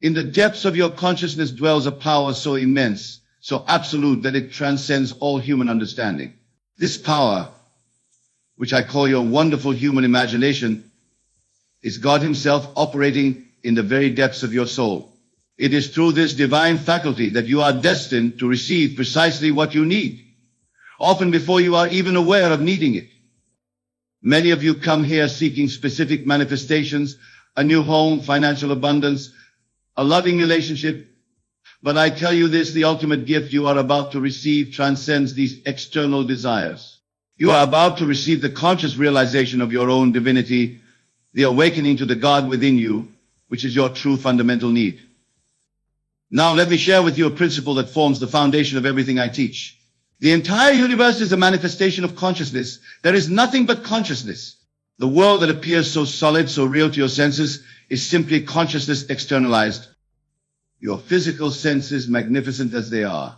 In the depths of your consciousness dwells a power so immense, so absolute that it transcends all human understanding. This power, which I call your wonderful human imagination, is God Himself operating in the very depths of your soul. It is through this divine faculty that you are destined to receive precisely what you need, often before you are even aware of needing it. Many of you come here seeking specific manifestations, a new home, financial abundance, a loving relationship. But I tell you this, the ultimate gift you are about to receive transcends these external desires. You are about to receive the conscious realization of your own divinity, the awakening to the God within you, which is your true fundamental need. Now let me share with you a principle that forms the foundation of everything I teach. The entire universe is a manifestation of consciousness. There is nothing but consciousness. The world that appears so solid, so real to your senses, is simply consciousness externalized. Your physical senses, magnificent as they are,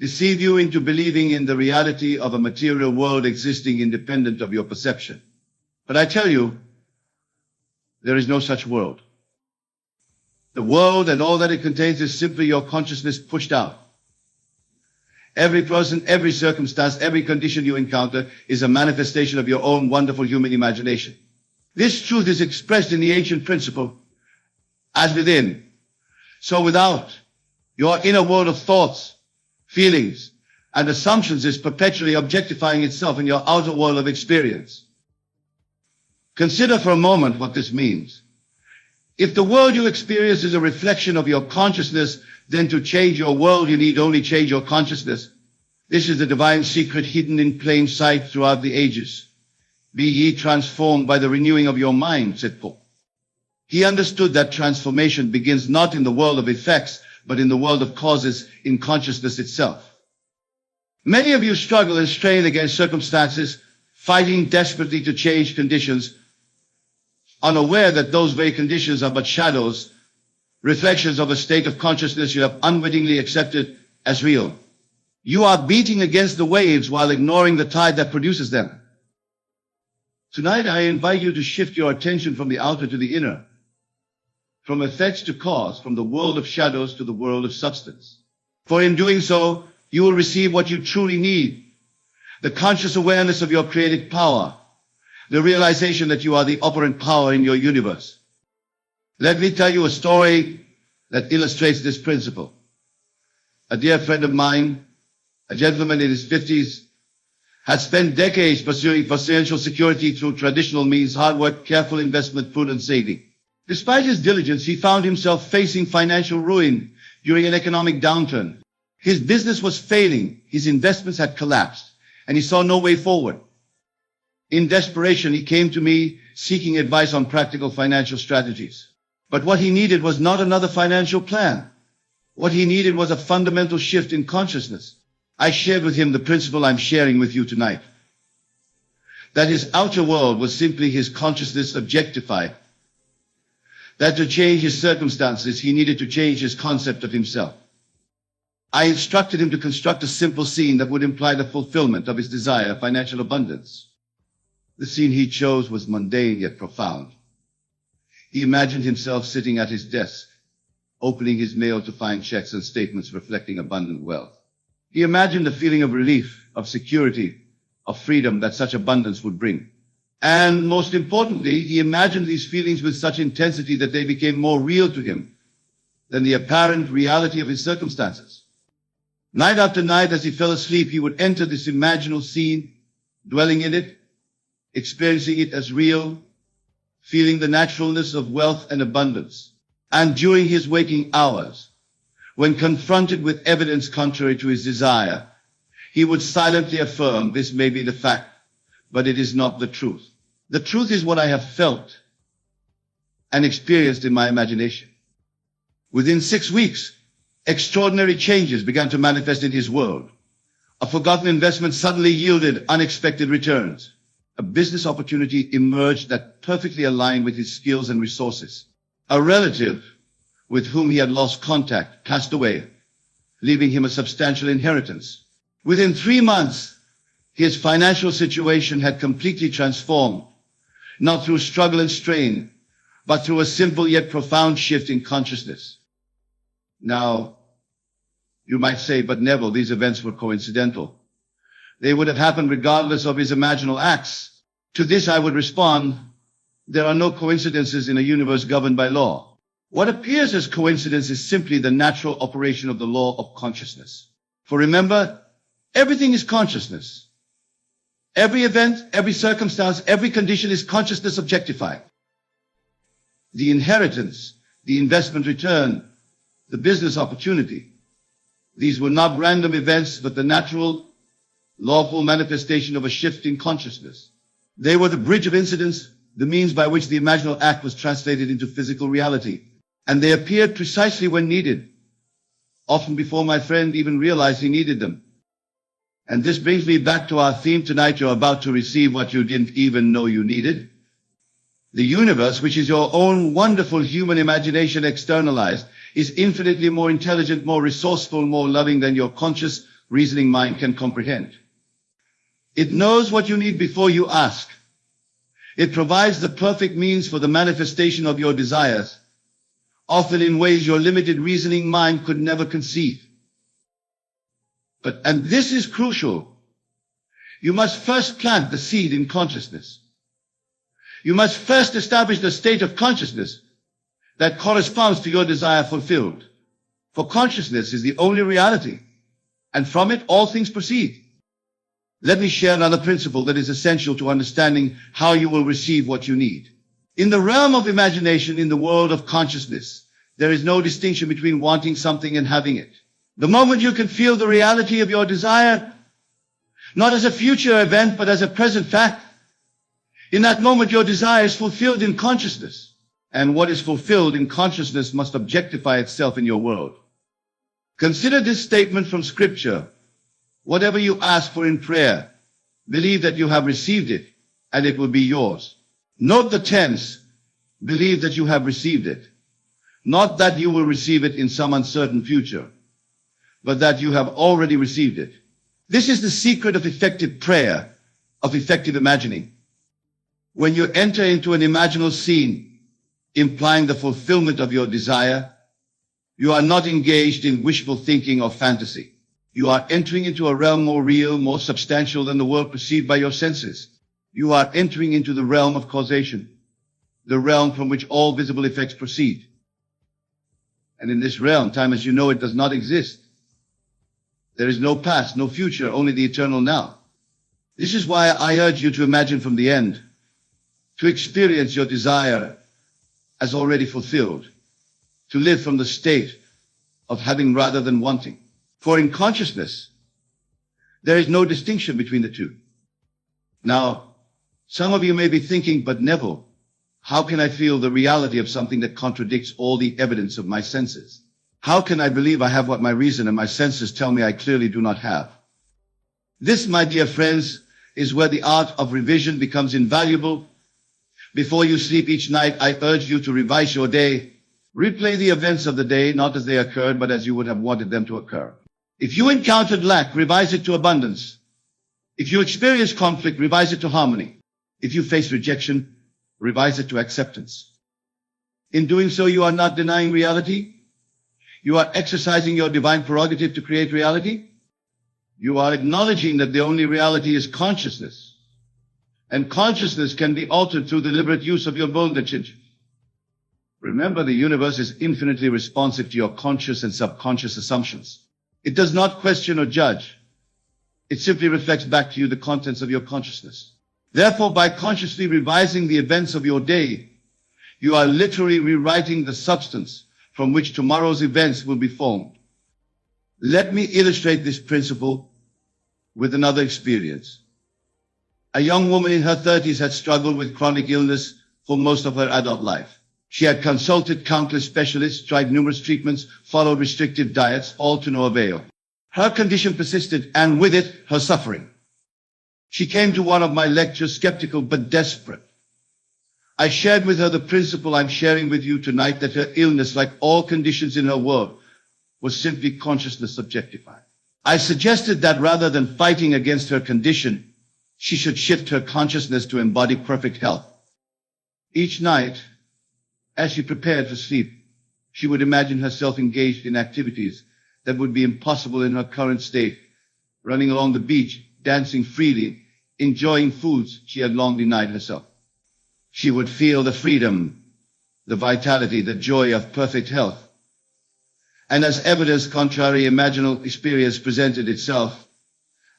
deceive you into believing in the reality of a material world existing independent of your perception. But I tell you, there is no such world. The world and all that it contains is simply your consciousness pushed out. Every person, every circumstance, every condition you encounter is a manifestation of your own wonderful human imagination. This truth is expressed in the ancient principle, as within, so without. Your inner world of thoughts, feelings, and assumptions is perpetually objectifying itself in your outer world of experience. Consider for a moment what this means. If the world you experience is a reflection of your consciousness, then to change your world you need only change your consciousness. This is the divine secret hidden in plain sight throughout the ages. Be ye transformed by the renewing of your mind, said Paul. He understood that transformation begins not in the world of effects, but in the world of causes, in consciousness itself. Many of you struggle and strain against circumstances, fighting desperately to change conditions, unaware that those very conditions are but shadows, reflections of a state of consciousness you have unwittingly accepted as real. You are beating against the waves while ignoring the tide that produces them. Tonight I invite you to shift your attention from the outer to the inner, from effects to cause, from the world of shadows to the world of substance. For in doing so, you will receive what you truly need, the conscious awareness of your creative power, the realization that you are the operant power in your universe. Let me tell you a story that illustrates this principle. A dear friend of mine, a gentleman in his 50s, had spent decades pursuing financial security through traditional means, hard work, careful investment, prudent saving. Despite his diligence, he found himself facing financial ruin during an economic downturn. His business was failing, his investments had collapsed, and he saw no way forward. In desperation, he came to me seeking advice on practical financial strategies. But what he needed was not another financial plan. What he needed was a fundamental shift in consciousness. I shared with him the principle I'm sharing with you tonight. That his outer world was simply his consciousness objectified. That to change his circumstances, he needed to change his concept of himself. I instructed him to construct a simple scene that would imply the fulfillment of his desire, financial abundance. The scene he chose was mundane yet profound. He imagined himself sitting at his desk, opening his mail to find checks and statements reflecting abundant wealth. He imagined the feeling of relief, of security, of freedom that such abundance would bring. And most importantly, he imagined these feelings with such intensity that they became more real to him than the apparent reality of his circumstances. Night after night, as he fell asleep, he would enter this imaginal scene, dwelling in it, experiencing it as real, feeling the naturalness of wealth and abundance. And during his waking hours, when confronted with evidence contrary to his desire, he would silently affirm, this may be the fact, but it is not the truth. The truth is what I have felt and experienced in my imagination. Within 6 weeks, extraordinary changes began to manifest in his world. A forgotten investment suddenly yielded unexpected returns. A business opportunity emerged that perfectly aligned with his skills and resources. A relative with whom he had lost contact passed away, leaving him a substantial inheritance. Within 3 months, his financial situation had completely transformed, not through struggle and strain, but through a simple yet profound shift in consciousness. Now, you might say, but Neville, these events were coincidental. They would have happened regardless of his imaginal acts. To this I would respond, there are no coincidences in a universe governed by law. What appears as coincidence is simply the natural operation of the law of consciousness. For remember, everything is consciousness. Every event, every circumstance, every condition is consciousness objectified. The inheritance, the investment return, the business opportunity. These were not random events, but the natural, lawful manifestation of a shift in consciousness. They were the bridge of incidents, the means by which the imaginal act was translated into physical reality. And they appeared precisely when needed, often before my friend even realized he needed them. And this brings me back to our theme tonight. You're about to receive what you didn't even know you needed. The universe, which is your own wonderful human imagination externalized, is infinitely more intelligent, more resourceful, more loving than your conscious, reasoning mind can comprehend. It knows what you need before you ask. It provides the perfect means for the manifestation of your desires, often in ways your limited reasoning mind could never conceive. And this is crucial, you must first plant the seed in consciousness. You must first establish the state of consciousness that corresponds to your desire fulfilled. For consciousness is the only reality, and from it all things proceed. Let me share another principle that is essential to understanding how you will receive what you need. In the realm of imagination, in the world of consciousness, there is no distinction between wanting something and having it. The moment you can feel the reality of your desire, not as a future event, but as a present fact, in that moment your desire is fulfilled in consciousness. And what is fulfilled in consciousness must objectify itself in your world. Consider this statement from Scripture. Whatever you ask for in prayer, believe that you have received it, and it will be yours. Note the tense, believe that you have received it. Not that you will receive it in some uncertain future, but that you have already received it. This is the secret of effective prayer, of effective imagining. When you enter into an imaginal scene, implying the fulfillment of your desire, you are not engaged in wishful thinking or fantasy. You are entering into a realm more real, more substantial than the world perceived by your senses. You are entering into the realm of causation, the realm from which all visible effects proceed. And in this realm, time as you know it does not exist. There is no past, no future, only the eternal now. This is why I urge you to imagine from the end, to experience your desire as already fulfilled, to live from the state of having rather than wanting. For in consciousness, there is no distinction between the two. Now, some of you may be thinking, but Neville, how can I feel the reality of something that contradicts all the evidence of my senses? How can I believe I have what my reason and my senses tell me I clearly do not have? This, my dear friends, is where the art of revision becomes invaluable. Before you sleep each night, I urge you to revise your day. Replay the events of the day, not as they occurred, but as you would have wanted them to occur. If you encountered lack, revise it to abundance. If you experience conflict, revise it to harmony. If you face rejection, revise it to acceptance. In doing so, you are not denying reality. You are exercising your divine prerogative to create reality. You are acknowledging that the only reality is consciousness. And consciousness can be altered through deliberate use of your knowledge. Remember, the universe is infinitely responsive to your conscious and subconscious assumptions. It does not question or judge. It simply reflects back to you the contents of your consciousness. Therefore, by consciously revising the events of your day, you are literally rewriting the substance from which tomorrow's events will be formed. Let me illustrate this principle with another experience. A young woman in her 30s had struggled with chronic illness for most of her adult life. She had consulted countless specialists, tried numerous treatments, followed restrictive diets, all to no avail. Her condition persisted, and with it, her suffering. She came to one of my lectures skeptical but desperate. I shared with her the principle I'm sharing with you tonight, that her illness, like all conditions in her world, was simply consciousness objectified. I suggested that rather than fighting against her condition, she should shift her consciousness to embody perfect health. Each night, As she prepared for sleep, she would imagine herself engaged in activities that would be impossible in her current state, running along the beach, dancing freely, enjoying foods she had long denied herself. She would feel the freedom, the vitality, the joy of perfect health. And as evidence contrary imaginal experience presented itself,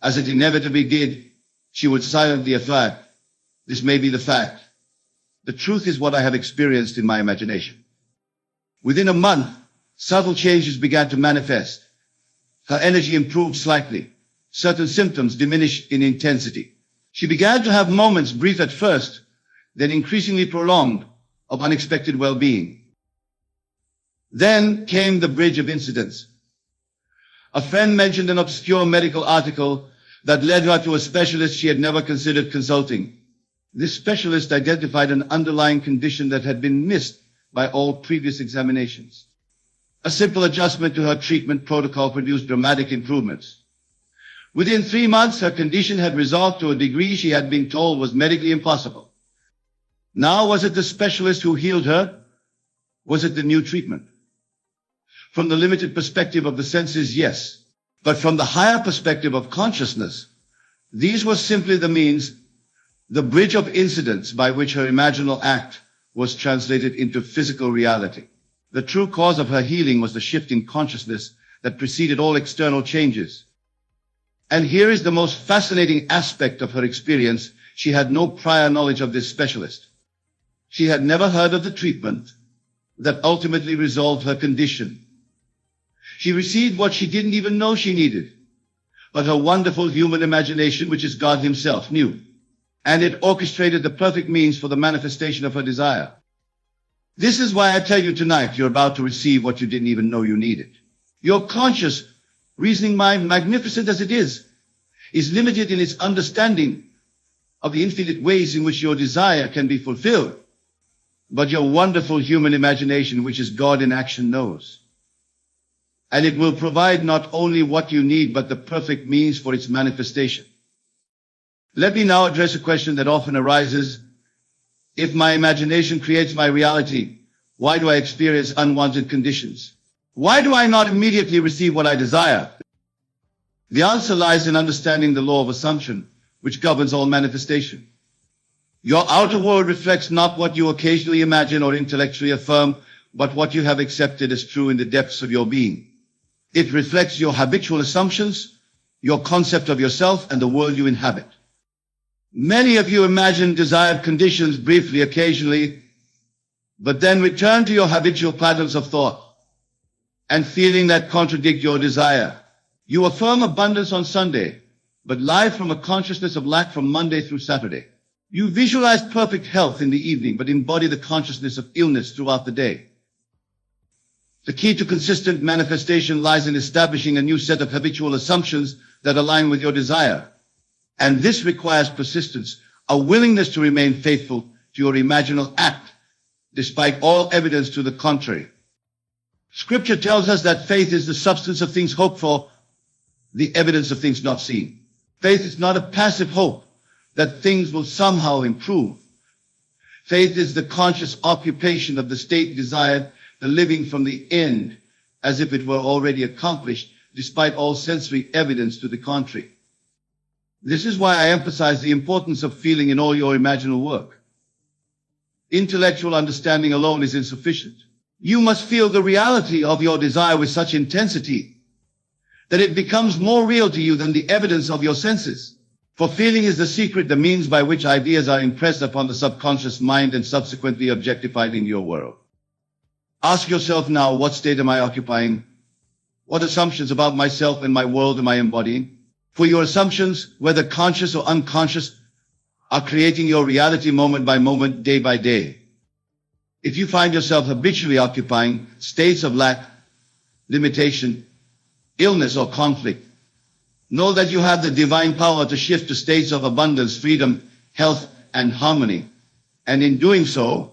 as it inevitably did, she would silently affirm, "This may be the fact. The truth is what I have experienced in my imagination." Within a month, subtle changes began to manifest. Her energy improved slightly. Certain symptoms diminished in intensity. She began to have moments, brief at first, then increasingly prolonged, of unexpected well-being. Then came the bridge of incidents. A friend mentioned an obscure medical article that led her to a specialist she had never considered consulting. This specialist identified an underlying condition that had been missed by all previous examinations. A simple adjustment to her treatment protocol produced dramatic improvements. Within 3 months, her condition had resolved to a degree she had been told was medically impossible. Now, was it the specialist who healed her? Was it the new treatment? From the limited perspective of the senses, yes. But from the higher perspective of consciousness, these were simply the means, the bridge of incidents by which her imaginal act was translated into physical reality. The true cause of her healing was the shift in consciousness that preceded all external changes. And here is the most fascinating aspect of her experience. She had no prior knowledge of this specialist. She had never heard of the treatment that ultimately resolved her condition. She received what she didn't even know she needed. But her wonderful human imagination, which is God Himself, knew. And it orchestrated the perfect means for the manifestation of her desire. This is why I tell you tonight, you're about to receive what you didn't even know you needed. Your conscious, reasoning mind, magnificent as it is limited in its understanding of the infinite ways in which your desire can be fulfilled. But your wonderful human imagination, which is God in action, knows. And it will provide not only what you need, but the perfect means for its manifestation. Let me now address a question that often arises. If my imagination creates my reality, why do I experience unwanted conditions? Why do I not immediately receive what I desire? The answer lies in understanding the law of assumption, which governs all manifestation. Your outer world reflects not what you occasionally imagine or intellectually affirm, but what you have accepted as true in the depths of your being. It reflects your habitual assumptions, your concept of yourself, and the world you inhabit. Many of you imagine desired conditions briefly, occasionally, but then return to your habitual patterns of thought and feeling that contradict your desire. You affirm abundance on Sunday, but live from a consciousness of lack from Monday through Saturday. You visualize perfect health in the evening, but embody the consciousness of illness throughout the day. The key to consistent manifestation lies in establishing a new set of habitual assumptions that align with your desire. And this requires persistence, a willingness to remain faithful to your imaginal act, despite all evidence to the contrary. Scripture tells us that faith is the substance of things hoped for, the evidence of things not seen. Faith is not a passive hope that things will somehow improve. Faith is the conscious occupation of the state desired, the living from the end as if it were already accomplished, despite all sensory evidence to the contrary. This is why I emphasize the importance of feeling in all your imaginal work. Intellectual understanding alone is insufficient. You must feel the reality of your desire with such intensity that it becomes more real to you than the evidence of your senses. For feeling is the secret, the means by which ideas are impressed upon the subconscious mind and subsequently objectified in your world. Ask yourself now, what state am I occupying? What assumptions about myself and my world am I embodying? For your assumptions, whether conscious or unconscious, are creating your reality moment by moment, day by day. If you find yourself habitually occupying states of lack, limitation, illness, or conflict, know that you have the divine power to shift to states of abundance, freedom, health, and harmony. And in doing so,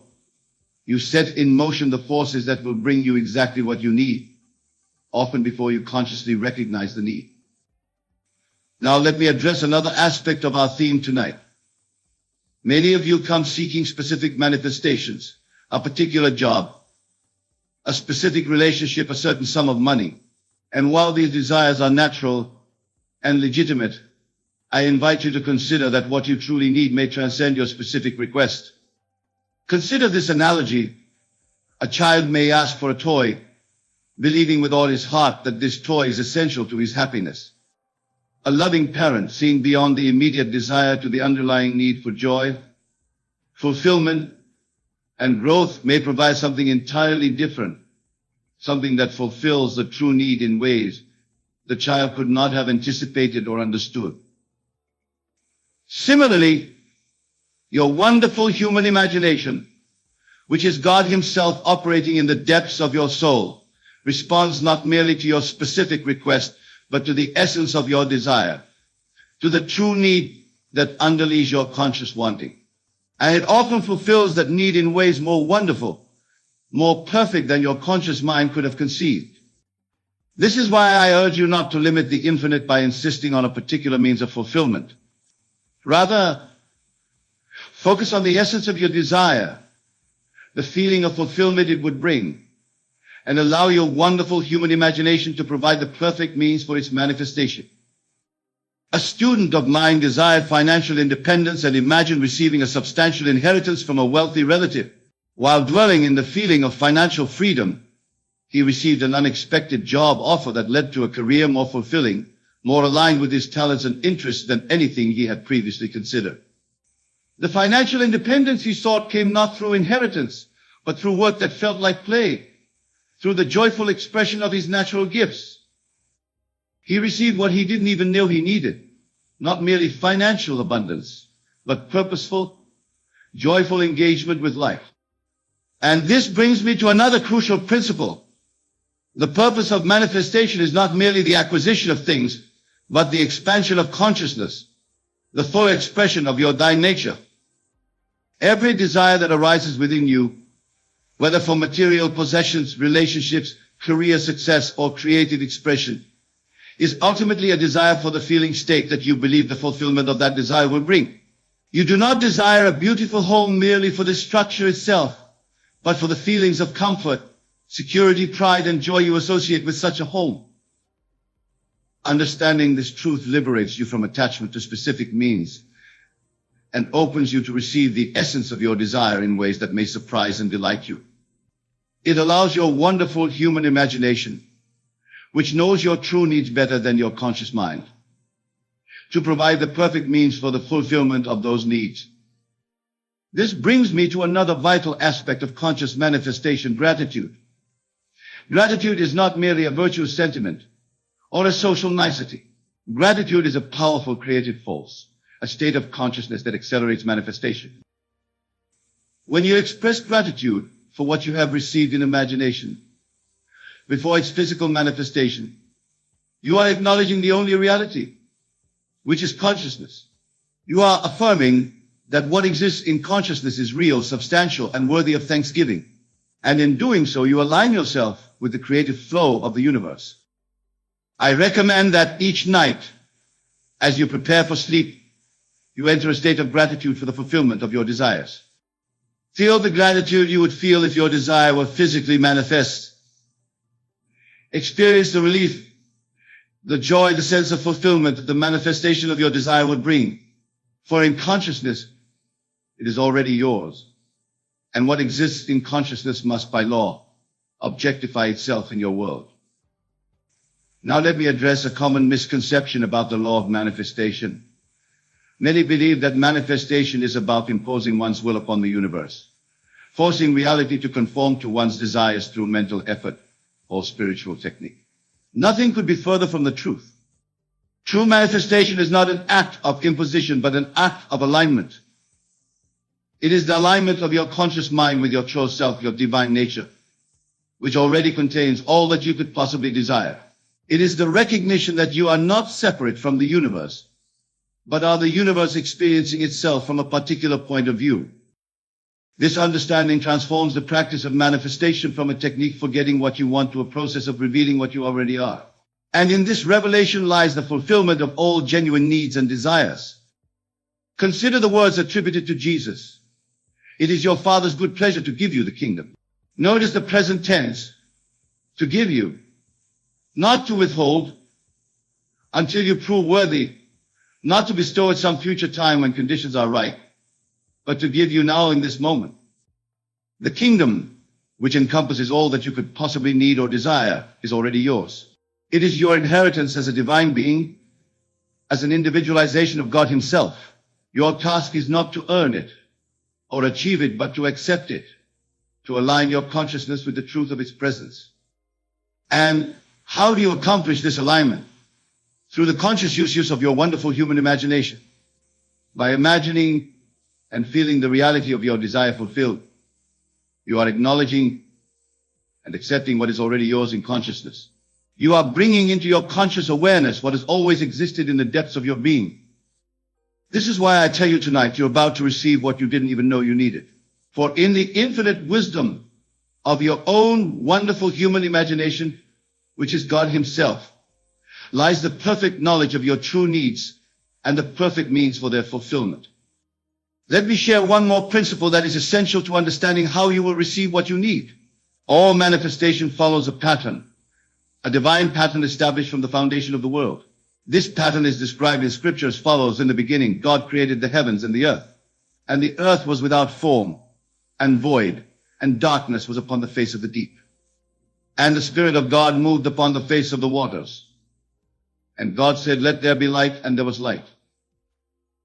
you set in motion the forces that will bring you exactly what you need, often before you consciously recognize the need. Now let me address another aspect of our theme tonight. Many of you come seeking specific manifestations, a particular job, a specific relationship, a certain sum of money. And while these desires are natural and legitimate, I invite you to consider that what you truly need may transcend your specific request. Consider this analogy. A child may ask for a toy, believing with all his heart that this toy is essential to his happiness. A loving parent, seeing beyond the immediate desire to the underlying need for joy, fulfillment, and growth, may provide something entirely different, something that fulfills the true need in ways the child could not have anticipated or understood. Similarly, your wonderful human imagination, which is God Himself operating in the depths of your soul, responds not merely to your specific request, but to the essence of your desire, to the true need that underlies your conscious wanting. And it often fulfills that need in ways more wonderful, more perfect than your conscious mind could have conceived. This is why I urge you not to limit the infinite by insisting on a particular means of fulfillment. Rather, focus on the essence of your desire, the feeling of fulfillment it would bring, and allow your wonderful human imagination to provide the perfect means for its manifestation. A student of mine desired financial independence and imagined receiving a substantial inheritance from a wealthy relative. While dwelling in the feeling of financial freedom, he received an unexpected job offer that led to a career more fulfilling, more aligned with his talents and interests than anything he had previously considered. The financial independence he sought came not through inheritance, but through work that felt like play, through the joyful expression of his natural gifts. He received what he didn't even know he needed, not merely financial abundance, but purposeful, joyful engagement with life. And this brings me to another crucial principle. The purpose of manifestation is not merely the acquisition of things, but the expansion of consciousness, the full expression of your thine nature. Every desire that arises within you, whether for material possessions, relationships, career success, or creative expression, is ultimately a desire for the feeling state that you believe the fulfillment of that desire will bring. You do not desire a beautiful home merely for the structure itself, but for the feelings of comfort, security, pride, and joy you associate with such a home. Understanding this truth liberates you from attachment to specific means and opens you to receive the essence of your desire in ways that may surprise and delight you. It allows your wonderful human imagination, which knows your true needs better than your conscious mind, to provide the perfect means for the fulfillment of those needs. This brings me to another vital aspect of conscious manifestation: gratitude. Gratitude is not merely a virtuous sentiment or a social nicety. Gratitude is a powerful creative force, a state of consciousness that accelerates manifestation. When you express gratitude for what you have received in imagination, before its physical manifestation, you are acknowledging the only reality, which is consciousness. You are affirming that what exists in consciousness is real, substantial, and worthy of thanksgiving. And in doing so, you align yourself with the creative flow of the universe. I recommend that each night, as you prepare for sleep, you enter a state of gratitude for the fulfillment of your desires. Feel the gratitude you would feel if your desire were physically manifest. Experience the relief, the joy, the sense of fulfillment that the manifestation of your desire would bring. For in consciousness, it is already yours. And what exists in consciousness must, by law, objectify itself in your world. Now let me address a common misconception about the law of manifestation. Many believe that manifestation is about imposing one's will upon the universe, forcing reality to conform to one's desires through mental effort or spiritual technique. Nothing could be further from the truth. True manifestation is not an act of imposition, but an act of alignment. It is the alignment of your conscious mind with your true self, your divine nature, which already contains all that you could possibly desire. It is the recognition that you are not separate from the universe, but are the universe experiencing itself from a particular point of view. This understanding transforms the practice of manifestation from a technique for getting what you want to a process of revealing what you already are. And in this revelation lies the fulfillment of all genuine needs and desires. Consider the words attributed to Jesus. It is your Father's good pleasure to give you the kingdom. Notice the present tense, to give you, not to withhold until you prove worthy, not to bestow at some future time when conditions are right, but to give you now in this moment. The kingdom, which encompasses all that you could possibly need or desire, is already yours. It is your inheritance as a divine being, as an individualization of God Himself. Your task is not to earn it or achieve it, but to accept it, to align your consciousness with the truth of its presence. And how do you accomplish this alignment? Through the conscious use of your wonderful human imagination. By imagining and feeling the reality of your desire fulfilled, you are acknowledging and accepting what is already yours in consciousness. You are bringing into your conscious awareness what has always existed in the depths of your being. This is why I tell you tonight you're about to receive what you didn't even know you needed. For in the infinite wisdom of your own wonderful human imagination, which is God Himself, lies the perfect knowledge of your true needs and the perfect means for their fulfillment. Let me share one more principle that is essential to understanding how you will receive what you need. All manifestation follows a pattern, a divine pattern established from the foundation of the world. This pattern is described in Scripture as follows. In the beginning, God created the heavens and the earth was without form and void, and darkness was upon the face of the deep. And the Spirit of God moved upon the face of the waters. And God said, "Let there be light," and there was light.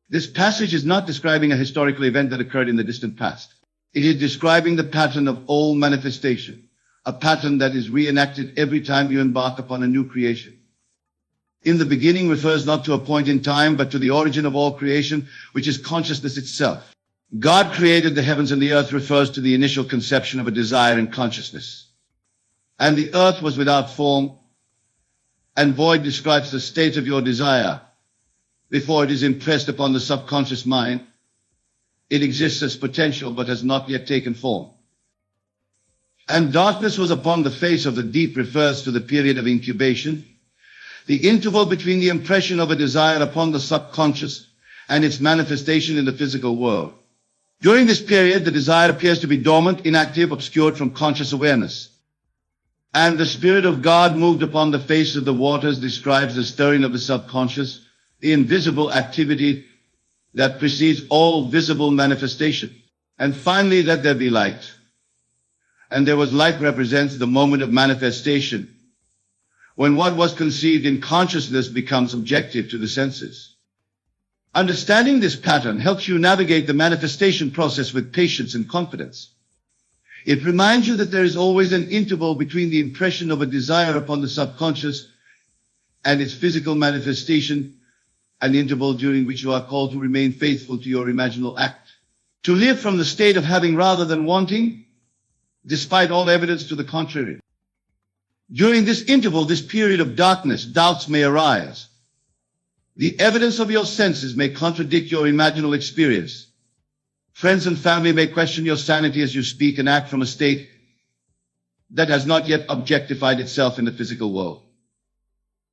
This passage is not describing a historical event that occurred in the distant past. It is describing the pattern of all manifestation, a pattern that is reenacted every time you embark upon a new creation. In the beginning refers not to a point in time, but to the origin of all creation, which is consciousness itself. God created the heavens and the earth refers to the initial conception of a desire in consciousness. And the earth was without form, and void describes the state of your desire before it is impressed upon the subconscious mind. It exists as potential, but has not yet taken form. And darkness was upon the face of the deep refers to the period of incubation, the interval between the impression of a desire upon the subconscious and its manifestation in the physical world. During this period, the desire appears to be dormant, inactive, obscured from conscious awareness. And the Spirit of God moved upon the face of the waters describes the stirring of the subconscious, the invisible activity that precedes all visible manifestation. And finally, let there be light. And there was light represents the moment of manifestation, when what was conceived in consciousness becomes objective to the senses. Understanding this pattern helps you navigate the manifestation process with patience and confidence. It reminds you that there is always an interval between the impression of a desire upon the subconscious and its physical manifestation, an interval during which you are called to remain faithful to your imaginal act, to live from the state of having rather than wanting, despite all evidence to the contrary. During this interval, this period of darkness, doubts may arise. The evidence of your senses may contradict your imaginal experience. Friends and family may question your sanity as you speak and act from a state that has not yet objectified itself in the physical world.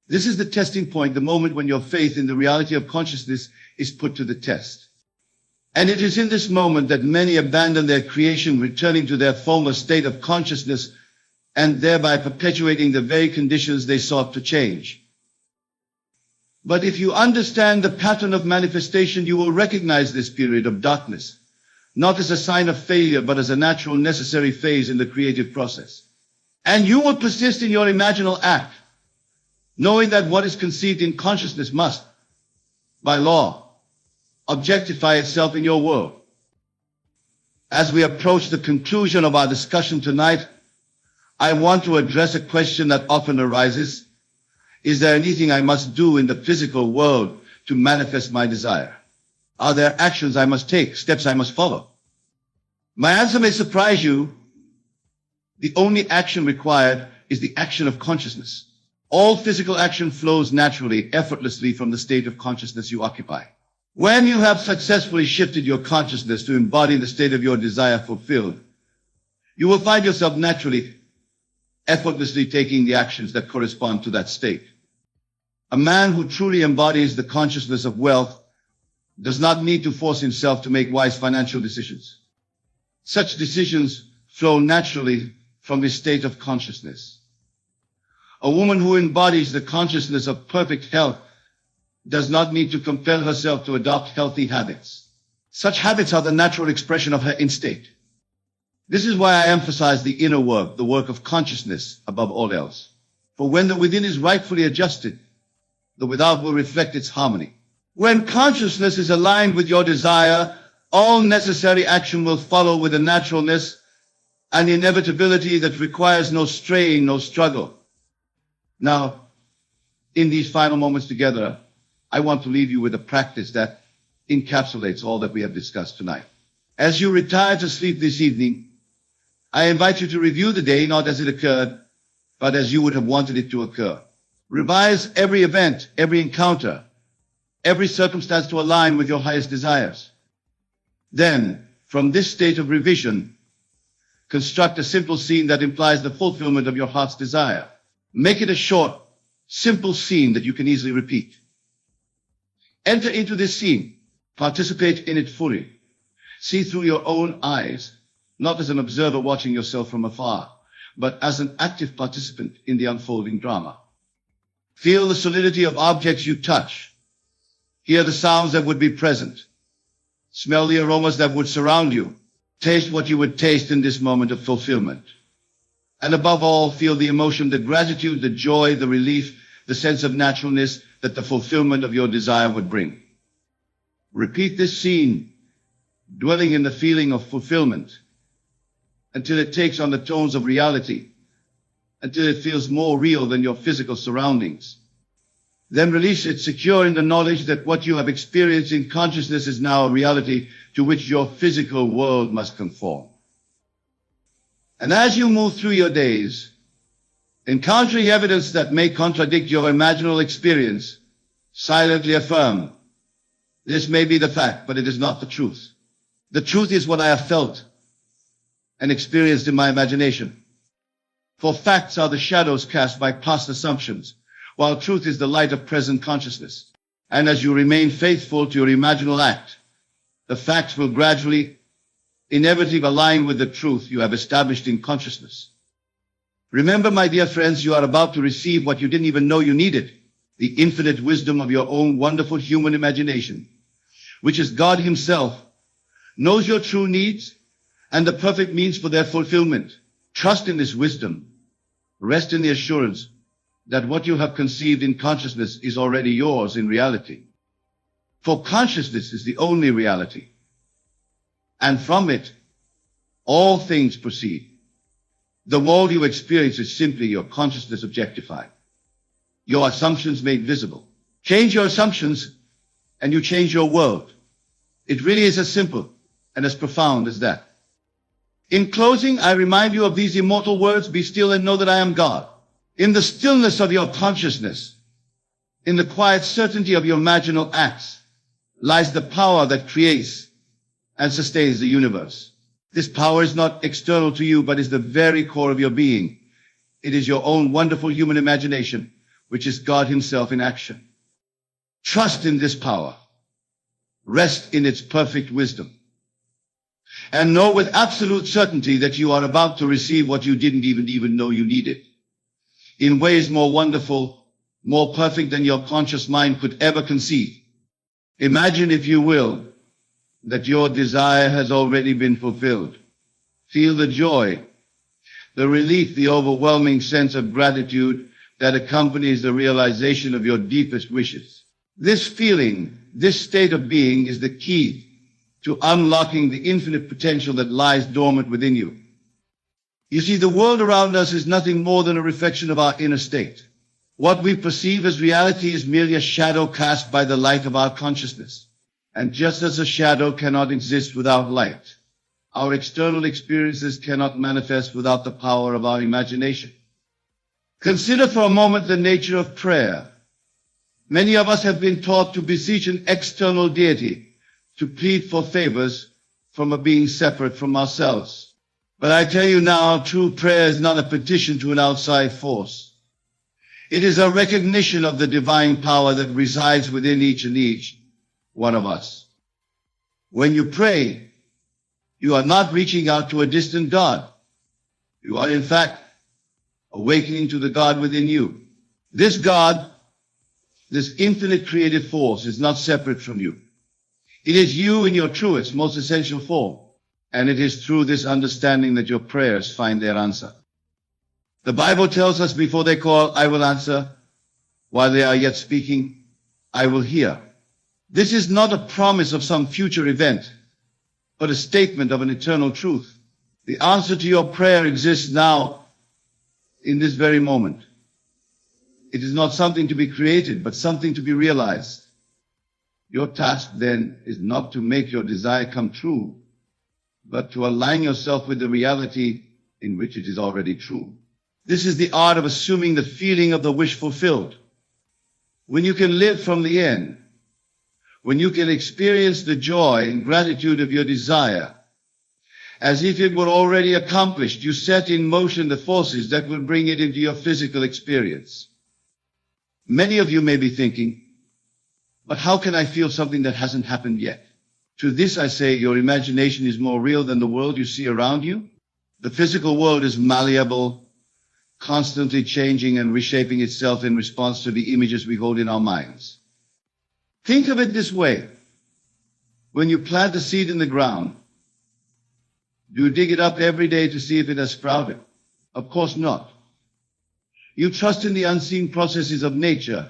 This is the testing point, the moment when your faith in the reality of consciousness is put to the test. And it is in this moment that many abandon their creation, returning to their former state of consciousness and thereby perpetuating the very conditions they sought to change. But if you understand the pattern of manifestation, you will recognize this period of darkness, not as a sign of failure, but as a natural, necessary phase in the creative process. And you will persist in your imaginal act, knowing that what is conceived in consciousness must, by law, objectify itself in your world. As we approach the conclusion of our discussion tonight, I want to address a question that often arises. Is there anything I must do in the physical world to manifest my desire? Are there actions I must take, steps I must follow? My answer may surprise you. The only action required is the action of consciousness. All physical action flows naturally, effortlessly from the state of consciousness you occupy. When you have successfully shifted your consciousness to embody the state of your desire fulfilled, you will find yourself naturally, effortlessly taking the actions that correspond to that state. A man who truly embodies the consciousness of wealth does not need to force himself to make wise financial decisions. Such decisions flow naturally from this state of consciousness. A woman who embodies the consciousness of perfect health does not need to compel herself to adopt healthy habits. Such habits are the natural expression of her instinct. This is why I emphasize the inner work, the work of consciousness above all else. For when the within is rightfully adjusted, the without will reflect its harmony. When consciousness is aligned with your desire, all necessary action will follow with a naturalness and inevitability that requires no strain, no struggle. Now, in these final moments together, I want to leave you with a practice that encapsulates all that we have discussed tonight. As you retire to sleep this evening, I invite you to review the day not as it occurred, but as you would have wanted it to occur. Revise every event, every encounter, every circumstance to align with your highest desires. Then, from this state of revision, construct a simple scene that implies the fulfillment of your heart's desire. Make it a short, simple scene that you can easily repeat. Enter into this scene. Participate in it fully. See through your own eyes, not as an observer watching yourself from afar, but as an active participant in the unfolding drama. Feel the solidity of objects you touch. Hear the sounds that would be present. Smell the aromas that would surround you. Taste what you would taste in this moment of fulfillment. And above all, feel the emotion, the gratitude, the joy, the relief, the sense of naturalness that the fulfillment of your desire would bring. Repeat this scene, dwelling in the feeling of fulfillment, until it takes on the tones of reality, until it feels more real than your physical surroundings. Then release it, secure in the knowledge that what you have experienced in consciousness is now a reality to which your physical world must conform. And as you move through your days, encountering evidence that may contradict your imaginal experience, silently affirm, this may be the fact, but it is not the truth. The truth is what I have felt and experienced in my imagination. For facts are the shadows cast by past assumptions, while truth is the light of present consciousness. And as you remain faithful to your imaginal act, the facts will gradually, inevitably align with the truth you have established in consciousness. Remember, my dear friends, you are about to receive what you didn't even know you needed, the infinite wisdom of your own wonderful human imagination, which is God Himself, knows your true needs and the perfect means for their fulfillment. Trust in this wisdom. Rest in the assurance that what you have conceived in consciousness is already yours in reality. For consciousness is the only reality. And from it, all things proceed. The world you experience is simply your consciousness objectified. Your assumptions made visible. Change your assumptions and you change your world. It really is as simple and as profound as that. In closing, I remind you of these immortal words, be still and know that I am God. In the stillness of your consciousness, in the quiet certainty of your imaginal acts, lies the power that creates and sustains the universe. This power is not external to you, but is the very core of your being. It is your own wonderful human imagination, which is God Himself in action. Trust in this power. Rest in its perfect wisdom. And know with absolute certainty that you are about to receive what you didn't even know you needed. In ways more wonderful, more perfect than your conscious mind could ever conceive. Imagine, if you will, that your desire has already been fulfilled. Feel the joy, the relief, the overwhelming sense of gratitude that accompanies the realization of your deepest wishes. This feeling, this state of being is the key to unlocking the infinite potential that lies dormant within you. You see, the world around us is nothing more than a reflection of our inner state. What we perceive as reality is merely a shadow cast by the light of our consciousness. And just as a shadow cannot exist without light, our external experiences cannot manifest without the power of our imagination. Consider for a moment the nature of prayer. Many of us have been taught to beseech an external deity, to plead for favors from a being separate from ourselves. But I tell you now, true prayer is not a petition to an outside force. It is a recognition of the divine power that resides within each one of us. When you pray You are not reaching out to a distant God. You are, in fact, awakening to the God within you. This God, this infinite creative force, is not separate from you. It is you in your truest, most essential form. And it is through this understanding that your prayers find their answer. The Bible tells us before they call, I will answer. While they are yet speaking, I will hear. This is not a promise of some future event, but a statement of an eternal truth. The answer to your prayer exists now, in this very moment. It is not something to be created, but something to be realized. Your task then is not to make your desire come true, but to align yourself with the reality in which it is already true. This is the art of assuming the feeling of the wish fulfilled. When you can live from the end, when you can experience the joy and gratitude of your desire, as if it were already accomplished, you set in motion the forces that will bring it into your physical experience. Many of you may be thinking, but how can I feel something that hasn't happened yet? To this I say, your imagination is more real than the world you see around you. The physical world is malleable, constantly changing and reshaping itself in response to the images we hold in our minds. Think of it this way. When you plant a seed in the ground, do you dig it up every day to see if it has sprouted? Of course not. You trust in the unseen processes of nature,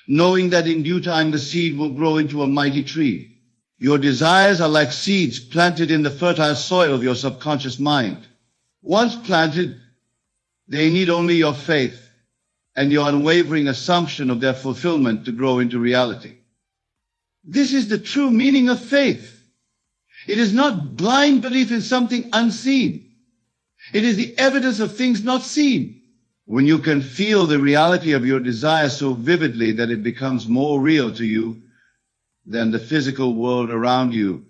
knowing that in due time the seed will grow into a mighty tree. Your desires are like seeds planted in the fertile soil of your subconscious mind. Once planted, they need only your faith and your unwavering assumption of their fulfillment to grow into reality. This is the true meaning of faith. It is not blind belief in something unseen. It is the evidence of things not seen. When you can feel the reality of your desire so vividly that it becomes more real to you than the physical world around you,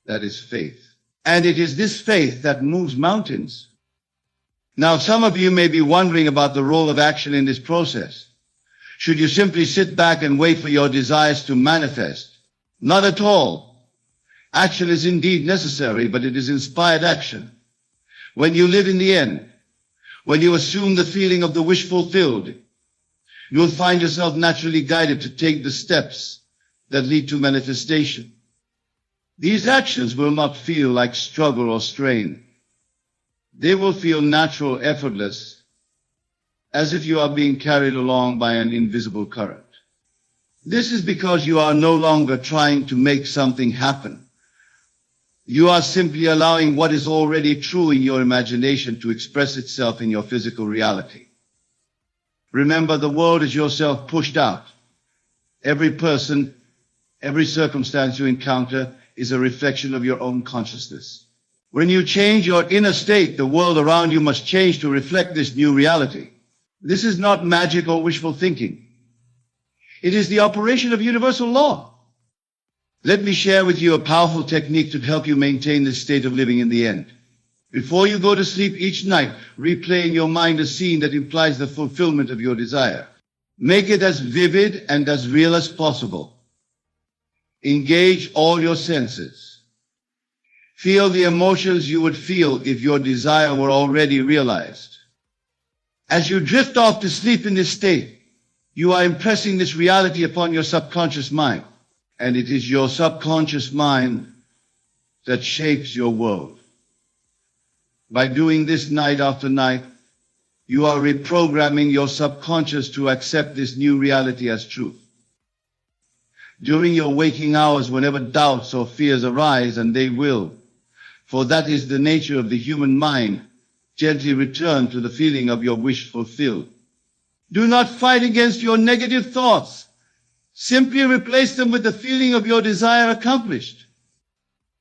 that is faith. And it is this faith that moves mountains. Now, some of you may be wondering about the role of action in this process. Should you simply sit back and wait for your desires to manifest? Not at all. Action is indeed necessary, but it is inspired action. When you live in the end, when you assume the feeling of the wish fulfilled, you will find yourself naturally guided to take the steps that lead to manifestation. These actions will not feel like struggle or strain. They will feel natural, effortless, as if you are being carried along by an invisible current. This is because you are no longer trying to make something happen. You are simply allowing what is already true in your imagination to express itself in your physical reality. Remember, the world is yourself pushed out. Every person, every circumstance you encounter is a reflection of your own consciousness. When you change your inner state, the world around you must change to reflect this new reality. This is not magic or wishful thinking. It is the operation of universal law. Let me share with you a powerful technique to help you maintain this state of living in the end. Before you go to sleep each night, replay in your mind a scene that implies the fulfillment of your desire. Make it as vivid and as real as possible. Engage all your senses. Feel the emotions you would feel if your desire were already realized. As you drift off to sleep in this state, you are impressing this reality upon your subconscious mind. And it is your subconscious mind that shapes your world. By doing this night after night, you are reprogramming your subconscious to accept this new reality as truth. During your waking hours, whenever doubts or fears arise, and they will, for that is the nature of the human mind, gently return to the feeling of your wish fulfilled. Do not fight against your negative thoughts. Simply replace them with the feeling of your desire accomplished.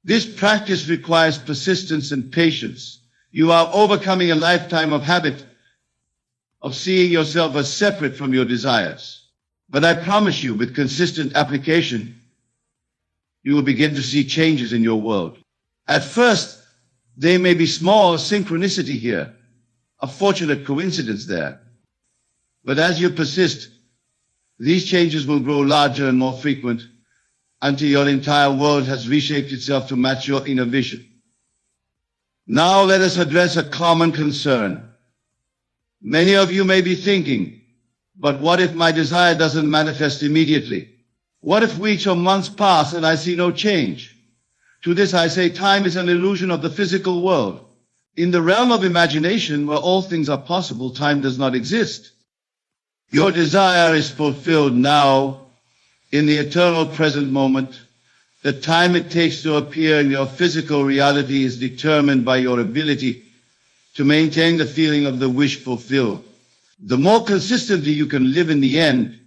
This practice requires persistence and patience. You are overcoming a lifetime of habit of seeing yourself as separate from your desires. But I promise you, with consistent application, you will begin to see changes in your world. At first, there may be small synchronicity here, a fortunate coincidence there. But as you persist, these changes will grow larger and more frequent until your entire world has reshaped itself to match your inner vision. Now let us address a common concern. Many of you may be thinking, but what if my desire doesn't manifest immediately? What if weeks or months pass and I see no change? To this I say time is an illusion of the physical world. In the realm of imagination, where all things are possible, time does not exist. Your desire is fulfilled now, in the eternal present moment. The time it takes to appear in your physical reality is determined by your ability to maintain the feeling of the wish fulfilled. The more consistently you can live in the end,